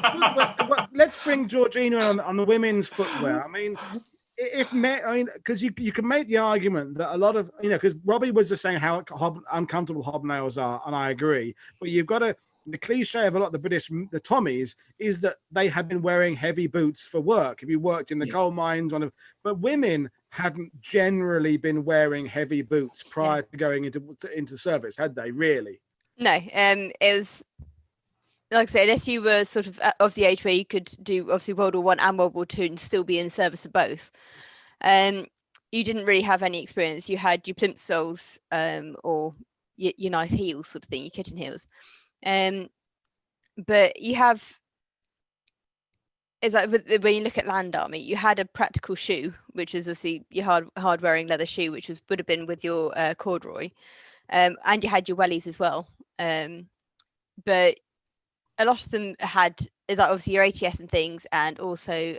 Let's bring Georgina on the women's footwear. I mean, because you can make the argument that a lot of, because Robbie was just saying how uncomfortable hobnails are, and I agree. But you've got the cliche of a lot of the British, the Tommies, is that they had been wearing heavy boots for work. If you worked in the coal mines, but women hadn't generally been wearing heavy boots prior to going into service, had they really? No, it was, like I said, unless you were sort of the age where you could do obviously World War I and World War II and still be in service of both. You didn't really have any experience. You had your plimp soles or your nice heels sort of thing, your kitten heels. But you have, it's like when you look at Land Army, you had a practical shoe, which was obviously your hard wearing leather shoe, which would have been with your corduroy, and you had your wellies as well. But a lot of them had, is like obviously your ATS and things, and also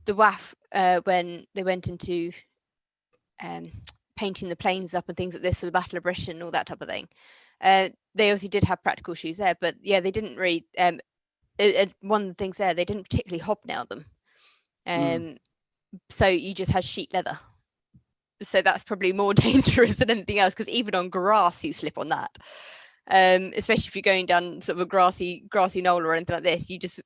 the WAF when they went into painting the planes up and things like this for the Battle of Britain and all that type of thing. They obviously did have practical shoes there, but yeah, they didn't really. One of the things there, they didn't particularly hobnail them, so you just had sheet leather. So that's probably more dangerous than anything else, because even on grass you slip on that, especially if you're going down sort of a grassy knoll or anything like this, you just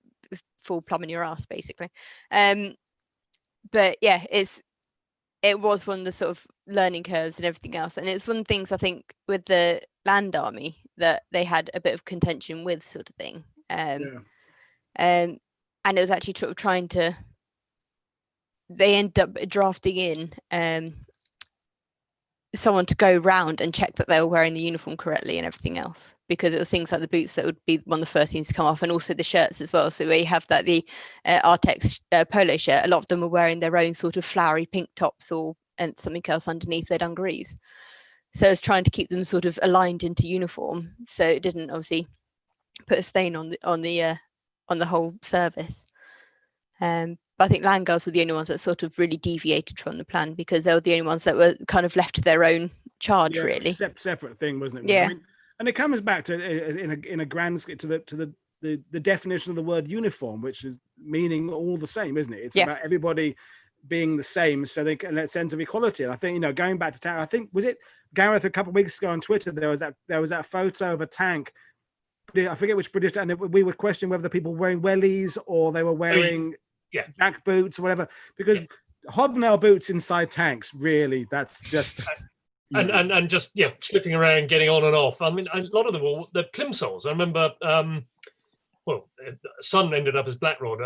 fall plumb in your ass basically. But yeah, it was one of the sort of learning curves and everything else, and it's one of the things I think with the Land Army that they had a bit of contention with, sort of thing. And it was actually sort of trying to, they ended up drafting in someone to go round and check that they were wearing the uniform correctly and everything else, because it was things like the boots that would be one of the first things to come off, and also the shirts as well. So where you have that, the Artex polo shirt, a lot of them were wearing their own sort of flowery pink tops and something else underneath their dungarees. So it's trying to keep them sort of aligned into uniform, so it didn't obviously put a stain on the whole service. But I think Land Guards were the only ones that sort of really deviated from the plan, because they were the only ones that were kind of left to their own charge, really. Separate thing, wasn't it? Yeah. I mean, and it comes back to in a grand scale to the definition of the word uniform, which is meaning all the same, isn't it? It's about everybody being the same, so they get that sense of equality. And I think, going back to tank, I think, was it Gareth a couple of weeks ago on Twitter, there was that photo of a tank, I forget which British, and we were questioning whether the people were wearing wellies or they were wearing jack boots or whatever, because hobnail boots inside tanks, really, that's just and just slipping around, getting on and off. I mean, a lot of them were the plimsolls. I remember son ended up as Blackrod,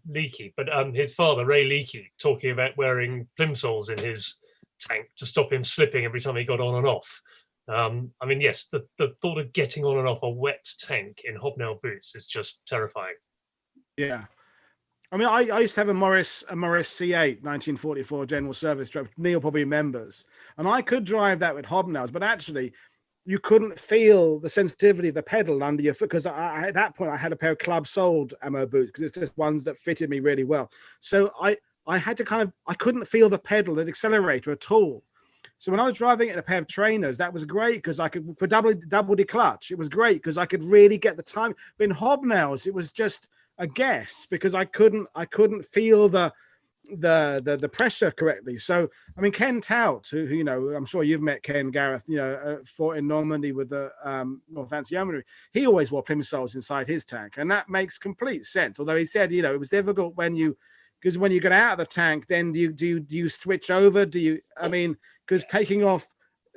Leakey, but his father, Ray Leakey, talking about wearing plimsolls in his tank to stop him slipping every time he got on and off. I mean, yes, the thought of getting on and off a wet tank in hobnail boots is just terrifying. Yeah. I mean, I used to have a Morris C8 1944 General Service truck. Neil probably remembers, and I could drive that with hobnails, but actually you couldn't feel the sensitivity of the pedal under your foot, because at that point I had a pair of club-soled ammo boots, because it's just ones that fitted me really well. So I had to I couldn't feel the pedal, the accelerator at all. So when I was driving it in a pair of trainers, that was great, because I could, for double declutch, it was great because I could really get the time. But in hobnails, it was just a guess, because I couldn't feel the pressure correctly. So I mean, Ken Tout, who I'm sure you've met Ken, Gareth, fought in Normandy with the North Yeomanry. He always wore plimsolls inside his tank, and that makes complete sense. Although he said, it was difficult because when you get out of the tank, then do you switch over? Because taking off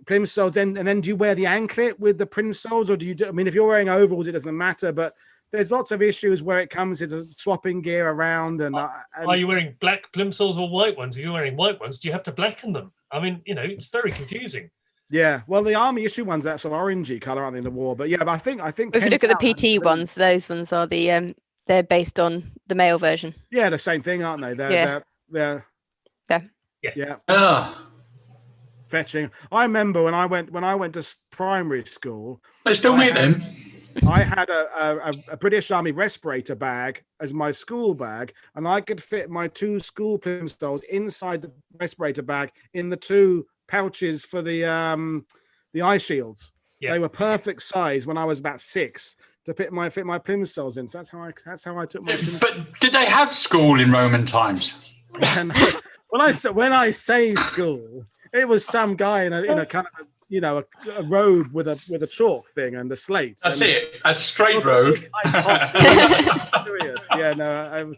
plimsolls, and then do you wear the anklet with the plimsolls, or do you? If you're wearing overalls, it doesn't matter. But there's lots of issues where it comes into swapping gear around. And are you wearing black plimsolls or white ones? If you're wearing white ones, do you have to blacken them? I mean, it's very confusing. Yeah, well, the army issue ones, that's an orangey color, aren't they, in the war? But yeah, but I think If you look at the PT ones, those ones are the they're based on the male version. Yeah, the same thing, aren't they? They're fetching. I remember when I went to primary school. They still make them. I had a British Army respirator bag as my school bag, and I could fit my 2 school plimsolls inside the respirator bag in the 2 pouches for the eye shields. Yeah. They were perfect size when I was about 6 to fit my plimsolls in. So that's how I took my plimsolls. But did they have school in Roman times? And when I say school, it was some guy in a kind of a robe with a chalk thing and a slate. That's it, a straight road. Yeah, no,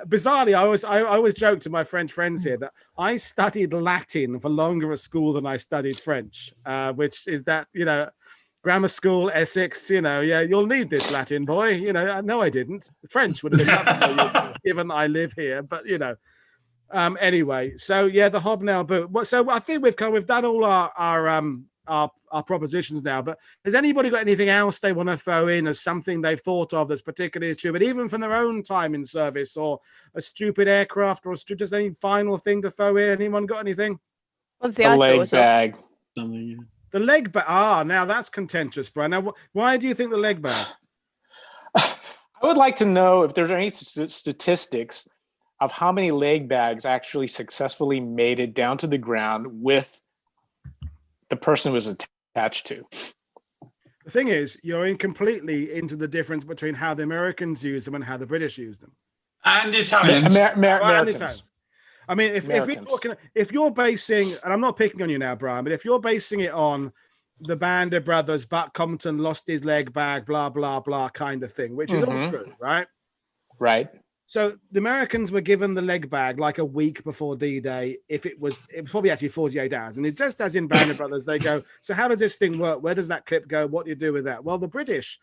bizarrely, I always joke to my French friends here that I studied Latin for longer at school than I studied French, which is that, grammar school, Essex, you'll need this Latin, boy. No, I didn't. French would have been nothing, given I live here, but anyway, so yeah, the hobnail boot. So I think we've done all our propositions now, but has anybody got anything else they want to throw in as something they've thought of that's particularly stupid, even from their own time in service, or a stupid aircraft, or just any final thing to throw in? Anyone got anything? The leg bag. The leg bag. Now that's contentious, Brian. Now, why do you think the leg bag? I would like to know if there's any statistics of how many leg bags actually successfully made it down to the ground with the person was attached to. The thing is, you're in completely into the difference between how the Americans use them and how the British use them. And the Italians. Americans. I mean, if you're basing, and I'm not picking on you now, Brian, but if you're basing it on the Band of Brothers, Buck Compton lost his leg bag, blah, blah, blah kind of thing, which is all true, right? Right. So the Americans were given the leg bag like a week before D-Day. It was probably actually 48 hours. And it just as in Band of Brothers, they go, so how does this thing work? Where does that clip go? What do you do with that? Well, the British,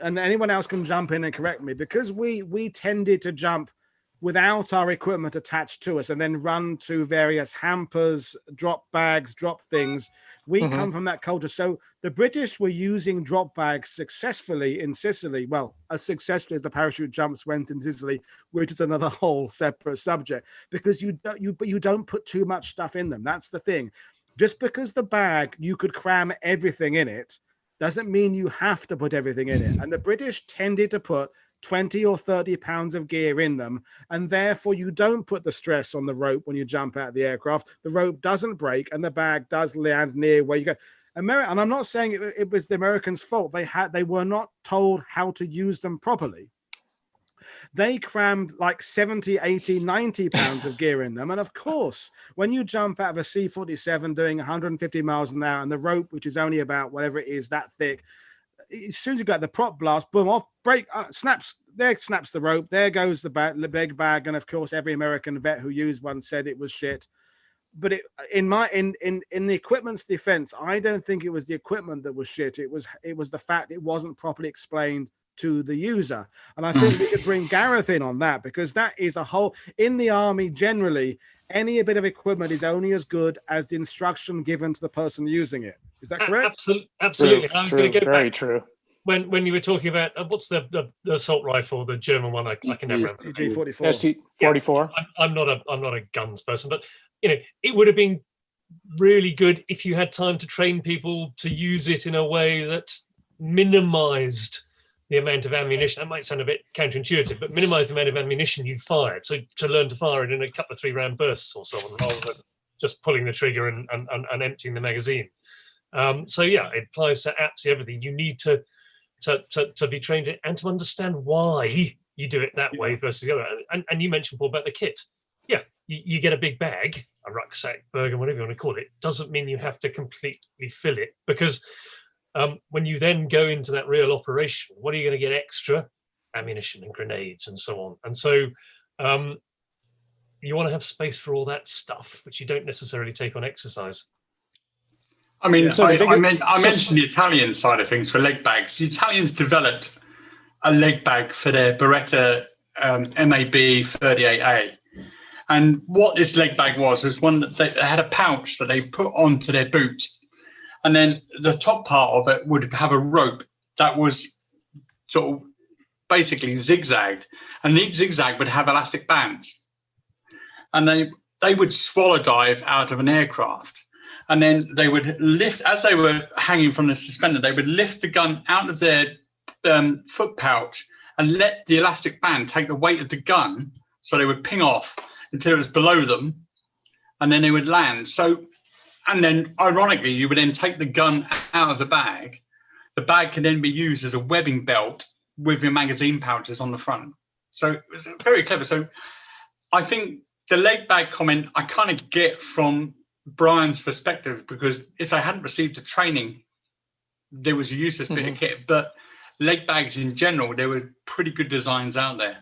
and anyone else can jump in and correct me, because we tended to jump without our equipment attached to us and then run to various hampers, drop bags, drop things. We come from that culture. So the British were using drop bags successfully in Sicily. Well, as successfully as the parachute jumps went in Sicily, which is another whole separate subject, because you don't put too much stuff in them. That's the thing. Just because the bag, you could cram everything in it, doesn't mean you have to put everything in it. And the British tended to put 20 or 30 pounds of gear in them, and therefore you don't put the stress on the rope when you jump out of the aircraft. The rope doesn't break and the bag does land near where you go. And I'm not saying it was the Americans' fault. They were not told how to use them properly. They crammed like 70, 80, 90 pounds of gear in them. And of course, when you jump out of a C-47 doing 150 miles an hour and the rope, which is only about whatever it is, that thick, as soon as you got the prop blast, boom, off, break, snaps the rope. There goes the leg bag. And of course, every American vet who used one said it was shit. But in the equipment's defense, I don't think it was the equipment that was shit. It was the fact it wasn't properly explained to the user. And I think we could bring Gareth in on that, because that is a whole, in the army generally, any bit of equipment is only as good as the instruction given to the person using it. Is that correct? Absolutely. I was going to go very back true. When you were talking about what's the assault rifle, the German one, I can never remember. SG-44. SG-44. Yeah, I'm not a guns person, but it would have been really good if you had time to train people to use it in a way that minimized the amount of ammunition. That might sound a bit counterintuitive, but minimize the amount of ammunition you fired. So to learn to fire it in a couple of 3-round bursts or so on, rather than just pulling the trigger and emptying the magazine. So yeah, it applies to absolutely everything. You need to be trained in and to understand why you do it that way versus the other. And you mentioned, Paul, about the kit. Yeah, you get a big bag, a rucksack, burger, whatever you want to call it. Doesn't mean you have to completely fill it, because when you then go into that real operation, what are you going to get extra? Ammunition and grenades and so on. And so you want to have space for all that stuff, which you don't necessarily take on exercise. I mean, I mentioned the Italian side of things for leg bags. The Italians developed a leg bag for their Beretta MAB 38A. And what this leg bag was one that they had a pouch that they put onto their boot. And then the top part of it would have a rope that was sort of basically zigzagged. And each zigzag would have elastic bands. And they would swallow dive out of an aircraft. And then they would lift, as they were hanging from the suspender, they would lift the gun out of their foot pouch and let the elastic band take the weight of the gun. So they would ping off until it was below them, and then they would land. So, and then ironically, you would then take the gun out of the bag. The bag can then be used as a webbing belt with your magazine pouches on the front. So it was very clever. So I think the leg bag comment I kind of get from Brian's perspective, because if they hadn't received the training, there was a useless bit of kit. But leg bags in general, there were pretty good designs out there.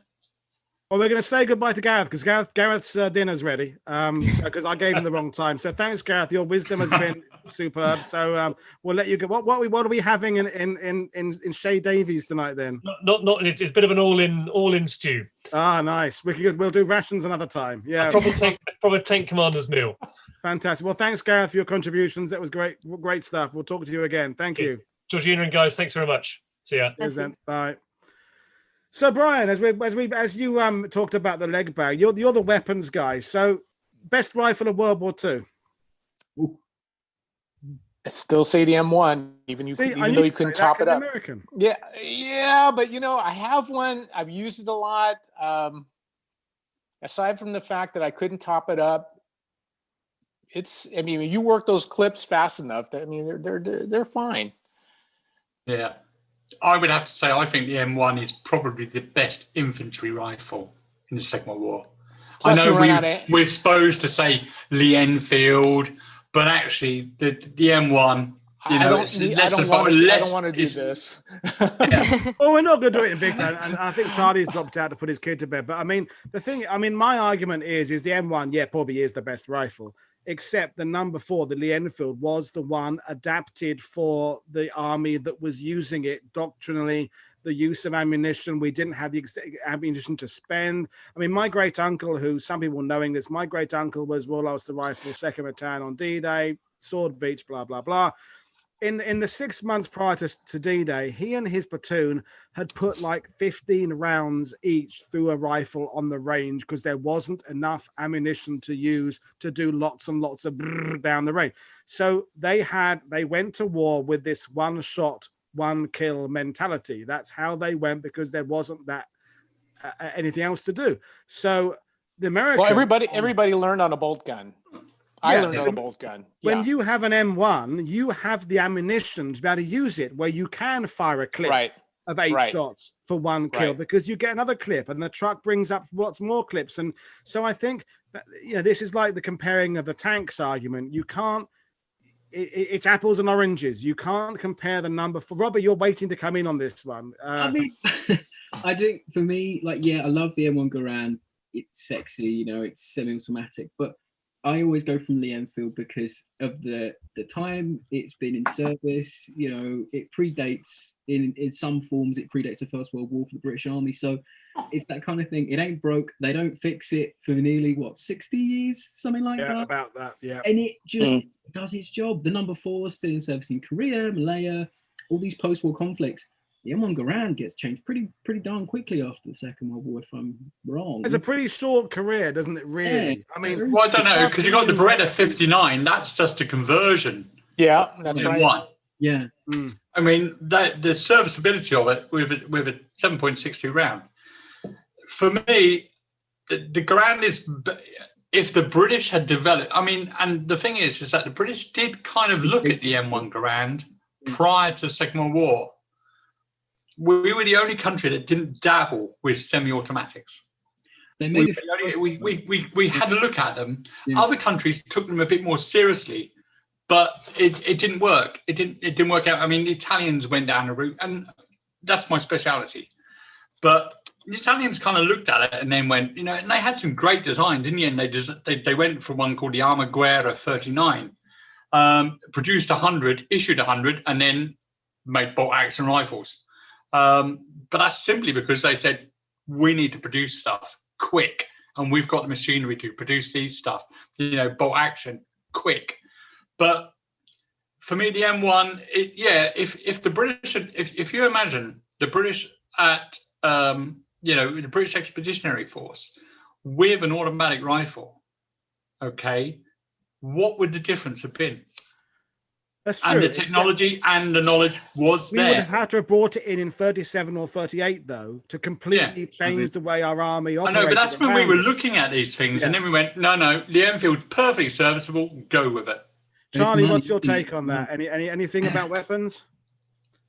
Well, we're going to say goodbye to Gareth because Gareth's dinner's ready. Because I gave him the wrong time. So thanks, Gareth. Your wisdom has been superb. So we'll let you go. What are we having in Shay Davies tonight then? Not. It's a bit of an all-in stew. Ah, nice. We'll do rations another time. Yeah. Proper tank commander's meal. Fantastic. Well, thanks, Gareth, for your contributions. That was great stuff. We'll talk to you again. Thank you, Georgina and guys. Thanks very much. See ya. Cheers then. Bye. So, Brian, as you talked about the leg bag, you're the weapons guy. So, best rifle of World War II. I still say the M1, even though you couldn't top it up. American. Yeah, but I have one. I've used it a lot. Aside from the fact that I couldn't top it up, you work those clips fast enough that they're fine. Yeah. I would have to say I think the M1 is probably the best infantry rifle in the Second World War. Plus I know we're supposed to say Lee Enfield, but actually the M1, I don't want to do this. Yeah. Well, we're not going to do it in big time, and I think Charlie's dropped out to put his kid to bed. But my argument is the M1, probably is the best rifle. Except the number 4, the Lee Enfield, was the one adapted for the army that was using it doctrinally. The use of ammunition, we didn't have the ammunition to spend. My great uncle, who some people knowing this, my great uncle was Royal Ulster Rifle 2nd Battalion on D-Day, Sword Beach, blah blah blah. In the 6 months prior to D-Day, he and his platoon had put like 15 rounds each through a rifle on the range because there wasn't enough ammunition to use to do lots and lots of down the range. So they went to war with this one shot, one kill mentality. That's how they went because there wasn't that anything else to do. So the Americans... Well, everybody learned on a bolt gun. I learned on a bolt gun. When you have an M1, you have the ammunition to be able to use it where you can fire a clip of 8 shots for one kill because you get another clip and the truck brings up lots more clips. And so I think that, this is like the comparing of the tanks argument. You can't, it's apples and oranges. You can't compare the number for Robert. You're waiting to come in on this one. I think for me, I love the M1 Garand. It's sexy, it's semi-automatic, but I always go from Lee Enfield because of the time it's been in service. It predates in some forms. It predates the First World War for the British Army. So it's that kind of thing. It ain't broke. They don't fix it for nearly 60 years, something like that. About that, yeah. And it just does its job. The number 4 still in service in Korea, Malaya, all these post-war conflicts. The M1 Garand gets changed pretty darn quickly after the Second World War, if I'm wrong. It's a pretty short career, doesn't it, really? Yeah. Well, I don't know, because you got the Beretta 59, that's just a conversion. Yeah, that's right. One. Yeah. The serviceability of it with a 7.62 round. For me, the Garand is, if the British had developed, and the thing is that the British did kind of look at the M1 Garand prior to the Second World War. We were the only country that didn't dabble with semi-automatics. We had a look at them. Yeah. Other countries took them a bit more seriously, but it didn't work. It didn't work out. The Italians went down a route, and that's my speciality. But the Italians kind of looked at it and then went, and they had some great designs. In the end, they went for one called the Armaguerra 39, produced 100, issued 100, and then made bolt-action rifles. But that's simply because they said, we need to produce stuff quick and we've got the machinery to produce these stuff, you know, bolt action, quick. But for me, the M1, if the British, if you imagine the British at, you know, the British Expeditionary Force with an automatic rifle, okay, what would the difference have been? That's true. And the technology and the knowledge was there. We would have had to have brought it in 37 or 38, though, to completely change the way our army operated. I know, but that's when we were looking at these things, and then we went, no, the Enfield's perfectly serviceable, go with it. Charlie, what's your take on that? Anything about weapons?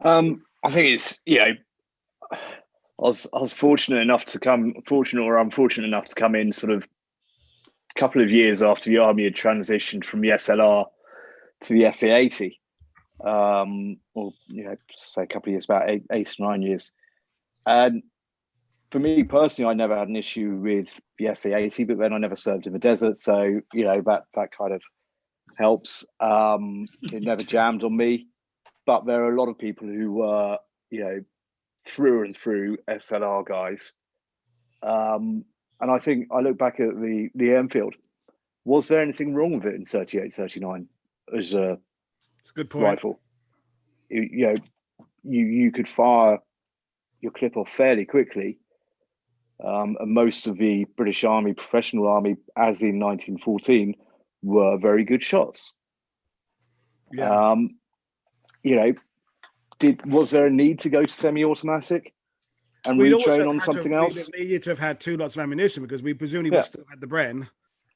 I think it's, you know, I was fortunate enough to come, unfortunate enough to come in sort of a couple of years after the army had transitioned from the SLR to the SA80, or, you know, say a couple of years, about eight or 9 years. And for me personally, I never had an issue with the SA80, but then I never served in the desert, so, you know, that kind of helps. It never jammed on me, but there are a lot of people who were, you know, through and through SLR guys. And I think I look back at the Enfield. Was there anything wrong with it in 38, 39 as a good point. Rifle? You know, you could fire your clip off fairly quickly. And most of the British Army, professional army, as in 1914, were very good shots. Yeah. You know, was there a need to go to semi-automatic and retrain on something else? We needed to have had 2 lots of ammunition because we presumably would still had the Bren.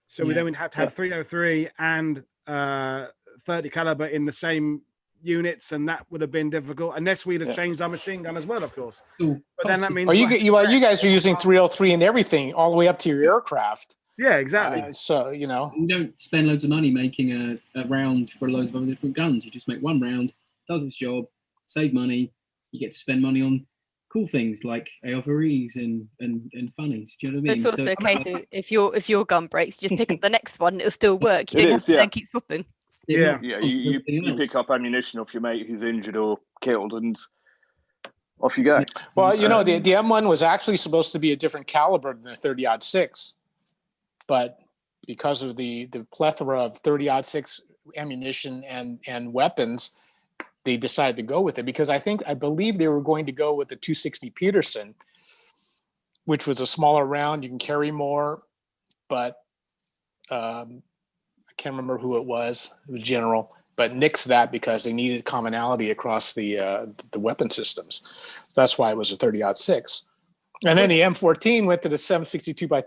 So we then would have to have 303 and 30 caliber in the same units, and that would have been difficult unless we'd have changed our machine gun as well, of course. But then that means you guys are using 303 and everything all the way up to your aircraft. Yeah, exactly. So, you know, you don't spend loads of money making a round for loads of other different guns. You just make one round, does its job, save money. You get to spend money on cool things like ARVs and funnies. Do you know what I mean? It's also a case of if your gun breaks, just pick up the next one, it'll still work. You don't have to then keep swapping. Yeah, you pick up ammunition off your mate who's injured or killed, and off you go. Well, you know, the M1 was actually supposed to be a different caliber than the 30-06, but because of the plethora of 30-06 ammunition and weapons, they decided to go with it, because I believe they were going to go with the 260 Peterson, which was a smaller round. You can carry more, but I can't remember who it was. It was General, but nixed that because they needed commonality across the weapon systems. So that's why it was a 30-06. And then the M14 went to the 762 by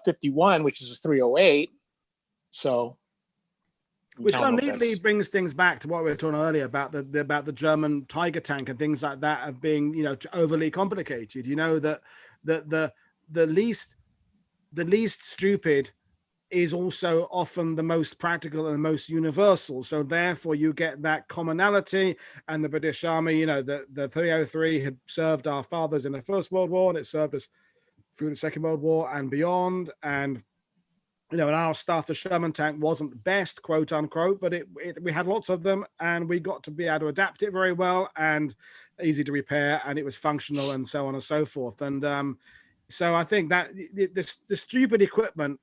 51, which is a 308. So. Which kind of neatly brings things back to what we were talking earlier about the German Tiger tank and things like that of being, you know, overly complicated. You know, that the least stupid is also often the most practical and the most universal. So therefore you get that commonality. And the British Army, you know, the 303 had served our fathers in the First World War, and it served us through the Second World War and beyond. And you know, and our stuff, the Sherman tank, wasn't best, quote unquote, but we had lots of them, and we got to be able to adapt it very well and easy to repair, and it was functional and so on and so forth. And so I think that the stupid equipment,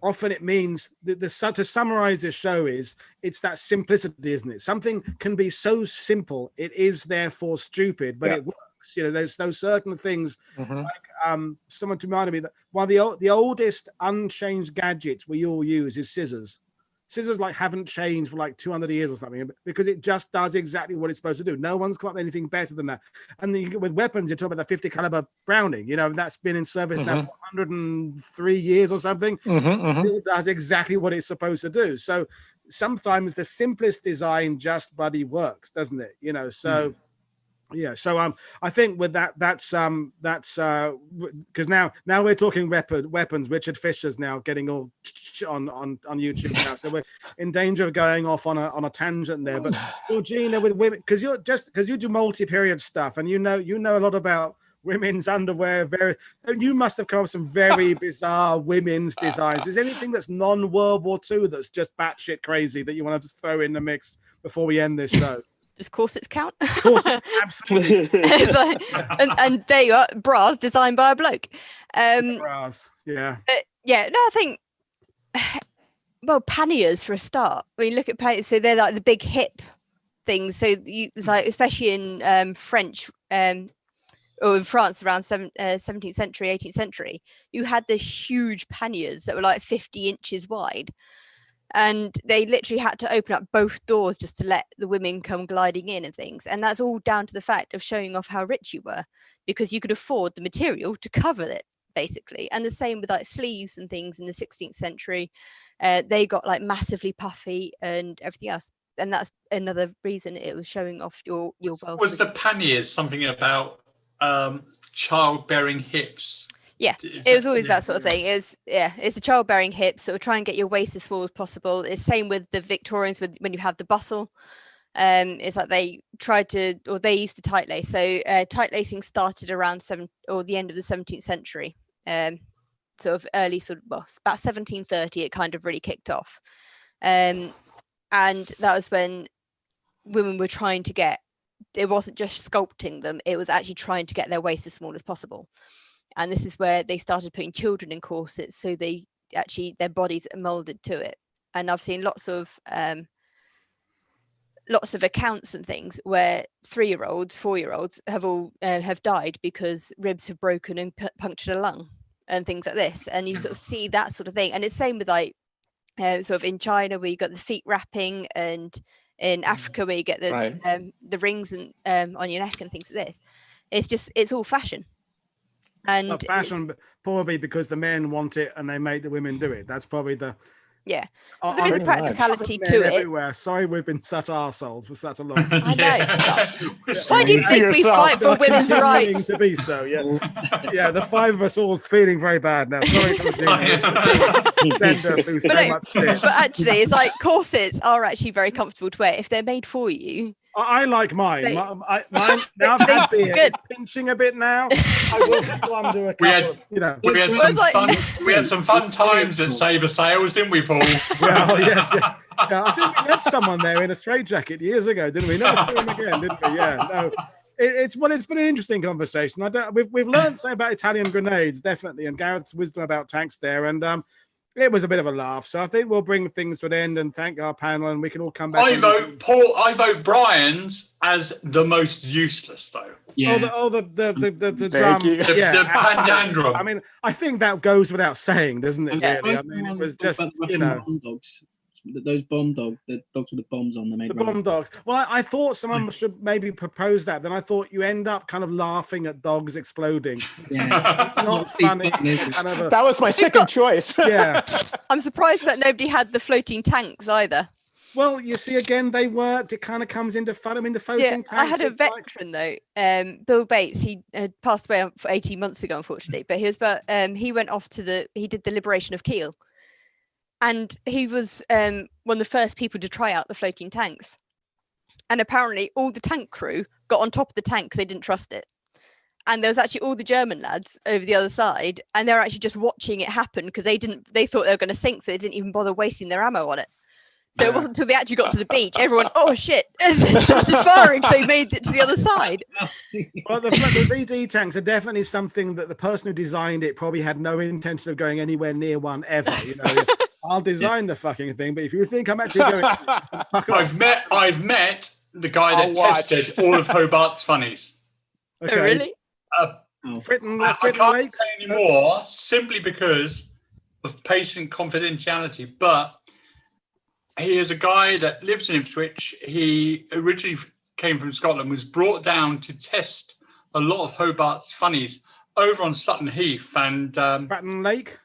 often it means to summarize this show it's that simplicity, isn't it? Something can be so simple, it is therefore stupid, but it works. You know, there's those certain things. Like someone reminded me that one of the oldest unchanged gadgets we all use is scissors. Scissors like haven't changed for like 200 years or something, because it just does exactly what it's supposed to do. No one's come up with anything better than that. And then with weapons, you're talking about the 50 caliber Browning. You know, that's been in service now for 103 years or something. It does exactly what it's supposed to do. So sometimes the simplest design just bloody works, doesn't it? You know, so. Yeah, so I think with that's because now we're talking weapons. Richard Fisher's now getting all on YouTube now, so we're in danger of going off on a tangent there. But Georgina, with women, because you do multi-period stuff, and you know a lot about women's underwear. You must have come up with some very bizarre women's designs. Is there anything that's non-World War II that's just batshit crazy that you want to just throw in the mix before we end this show? Does corsets count? Corsets, absolutely. and there you are, bras designed by a bloke. Bras, yeah. Yeah, no, I think, well, panniers for a start. I mean, look at panniers. So they're like the big hip things. So it's like, especially in French, or in France around 17th century, 18th century, you had the huge panniers that were like 50 inches wide. And they literally had to open up both doors just to let the women come gliding in and things. And that's all down to the fact of showing off how rich you were, because you could afford the material to cover it, basically. And the same with like sleeves and things in the 16th century. They got like massively puffy and everything else. And that's another reason it was showing off your wealth. Was the panniers something about childbearing hips? Yeah, it was always that sort of thing. It's the childbearing hips, so try and get your waist as small as possible. It's same with the Victorians when you have the bustle. It's like they tried to, or they used to tight lace. So tight lacing started around the end of the 17th century. Sort of early, about 1730, it kind of really kicked off. And that was when women were trying to get, it wasn't just sculpting them, it was actually trying to get their waist as small as possible. And this is where they started putting children in corsets, so their bodies are molded to it. And I've seen lots of accounts and things where 3-year-olds, 4-year-olds have died because ribs have broken and punctured a lung and things like this. And you sort of see that sort of thing. And it's same with like sort of in China where you got the feet wrapping, and in Africa where you get the rings and on your neck and things like this. It's all fashion. And well, fashion, probably because the men want it and they make the women do it. That's probably the but there is a practicality to it. Everywhere. Sorry, we've been such arseholes for such a long time. I know. Why do you think we fight for women's rights? To be so, yeah. The 5 of us all feeling very bad now. Sorry for But actually, it's like corsets are actually very comfortable to wear if they're made for you. I like mine. Mine now I've had beer. It's pinching a bit now. I will go under a couple. We had some fun times at Sabre Sales, didn't we, Paul? Well, yes. Yeah. I think we left someone there in a straitjacket years ago, didn't we? Never saw him again, didn't we? Yeah. No. It's been an interesting conversation. We've learned something about Italian grenades, definitely, and Gareth's wisdom about tanks there, and it was a bit of a laugh. So I think we'll bring things to an end and thank our panel, and we can all come back. I vote Brian's as the most useless, though. Yeah. The drum. The Panda Drum. I mean, I think that goes without saying, doesn't it? Yeah. Really? I mean, it was just those bomb dogs, the dogs with the bombs on them. The bomb dogs. Well, I thought someone should maybe propose that. Then I thought you end up kind of laughing at dogs exploding. Yeah. Not funny. That was my second choice. Yeah. I'm surprised that nobody had the floating tanks either. Well, you see, again, they worked. It kind of comes into fun. I mean, the floating tanks. I had a veteran though, Bill Bates. He had passed away 18 months ago, unfortunately. But he went off he did the liberation of Kiel. And he was one of the first people to try out the floating tanks. And apparently all the tank crew got on top of the tank because they didn't trust it. And there was actually all the German lads over the other side, and they were actually just watching it happen because they thought they were going to sink, so they didn't even bother wasting their ammo on it. So it wasn't until they actually got to the beach, everyone, oh shit, and started firing, so they made it to the other side. Well, the VD tanks are definitely something that the person who designed it probably had no intention of going anywhere near one ever. You know, I'll design the fucking thing, but if you think I'm actually going, I've met the guy that tested all of Hobart's funnies. Okay. Oh, really? I can't say anymore simply because of patient confidentiality, but he is a guy that lives in Ipswich. He originally came from Scotland, was brought down to test a lot of Hobart's funnies over on Sutton Heath and Fratton Lake.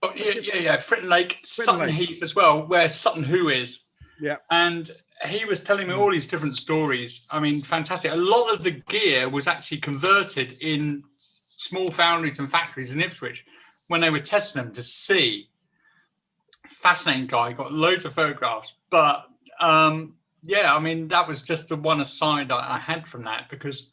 Oh, yeah, Fritton Lake, Sutton Heath as well, where Sutton Hoo is. Yeah. And he was telling me all these different stories. I mean, fantastic. A lot of the gear was actually converted in small foundries and factories in Ipswich when they were testing them to see. Fascinating guy, got loads of photographs. But yeah, I mean, that was just the one aside I had from that, because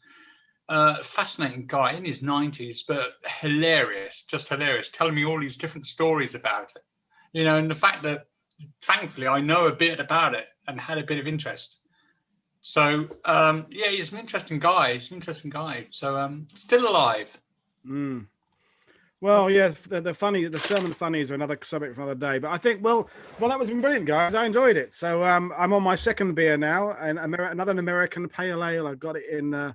fascinating guy in his 90s, but hilarious, just hilarious, telling me all these different stories about it. You know, and the fact that thankfully I know a bit about it and had a bit of interest. So yeah, he's an interesting guy. So still alive. Well, yes, the sermon funnies are another subject for another day. But I think, well, that was brilliant, guys. I enjoyed it. So I'm on my second beer now, and another American pale ale. I got it in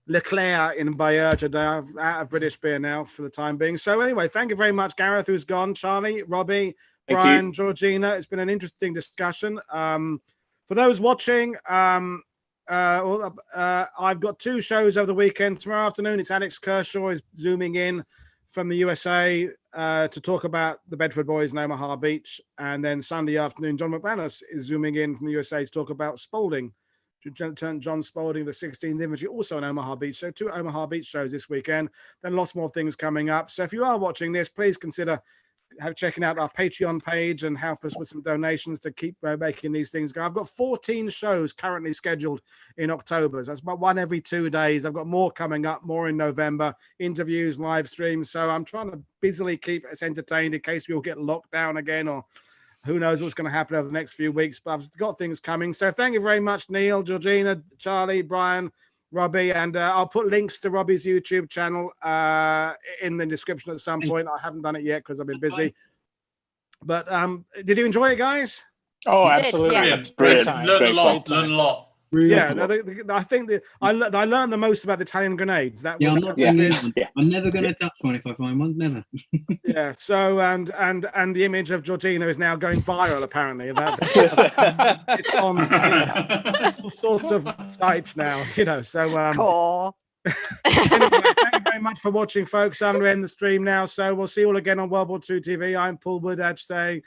Leclerc in Bayeux today. I'm out of British beer now for the time being. So anyway, thank you very much, Gareth, who's gone, Charlie, Robbie, Brian, Georgina. It's been an interesting discussion. For those watching, I've got 2 shows over the weekend. Tomorrow afternoon, it's Alex Kershaw is zooming in from the USA to talk about the Bedford Boys in Omaha Beach. And then Sunday afternoon, John McManus is zooming in from the USA to talk about Spalding. John Spalding, the 16th Infantry, also in Omaha Beach. So 2 Omaha Beach shows this weekend. Then lots more things coming up. So if you are watching this, please consider checking out our Patreon page and help us with some donations to keep making these things go. I've got 14 shows currently scheduled in October. So that's about 1 every 2 days. I've got more coming up, more in November, interviews, live streams. So I'm trying to busily keep us entertained in case we all get locked down again, or who knows what's going to happen over the next few weeks. But I've got things coming. So thank you very much, Neil, Georgina, Charlie, Brian, Robbie, and I'll put links to Robbie's YouTube channel in the description at some point. I haven't done it yet because I've been busy. But did you enjoy it, guys? Oh, absolutely. Great time. Learn a lot. Yeah, I think that I learned the most about the Italian grenades. That was I'm never going to touch one if I find one. Never. Yeah. So and the image of Georgina is now going viral. Apparently, it's on all sorts of sites now. So Cool. Anyway, thank you very much for watching, folks. I'm going to end the stream now. So we'll see you all again on World War II TV. I'm Paul Woodadge saying,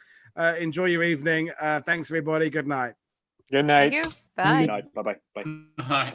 enjoy your evening. Thanks, everybody. Good night. Good night. Thank you. Bye. Good night. Bye-bye. Bye. Bye.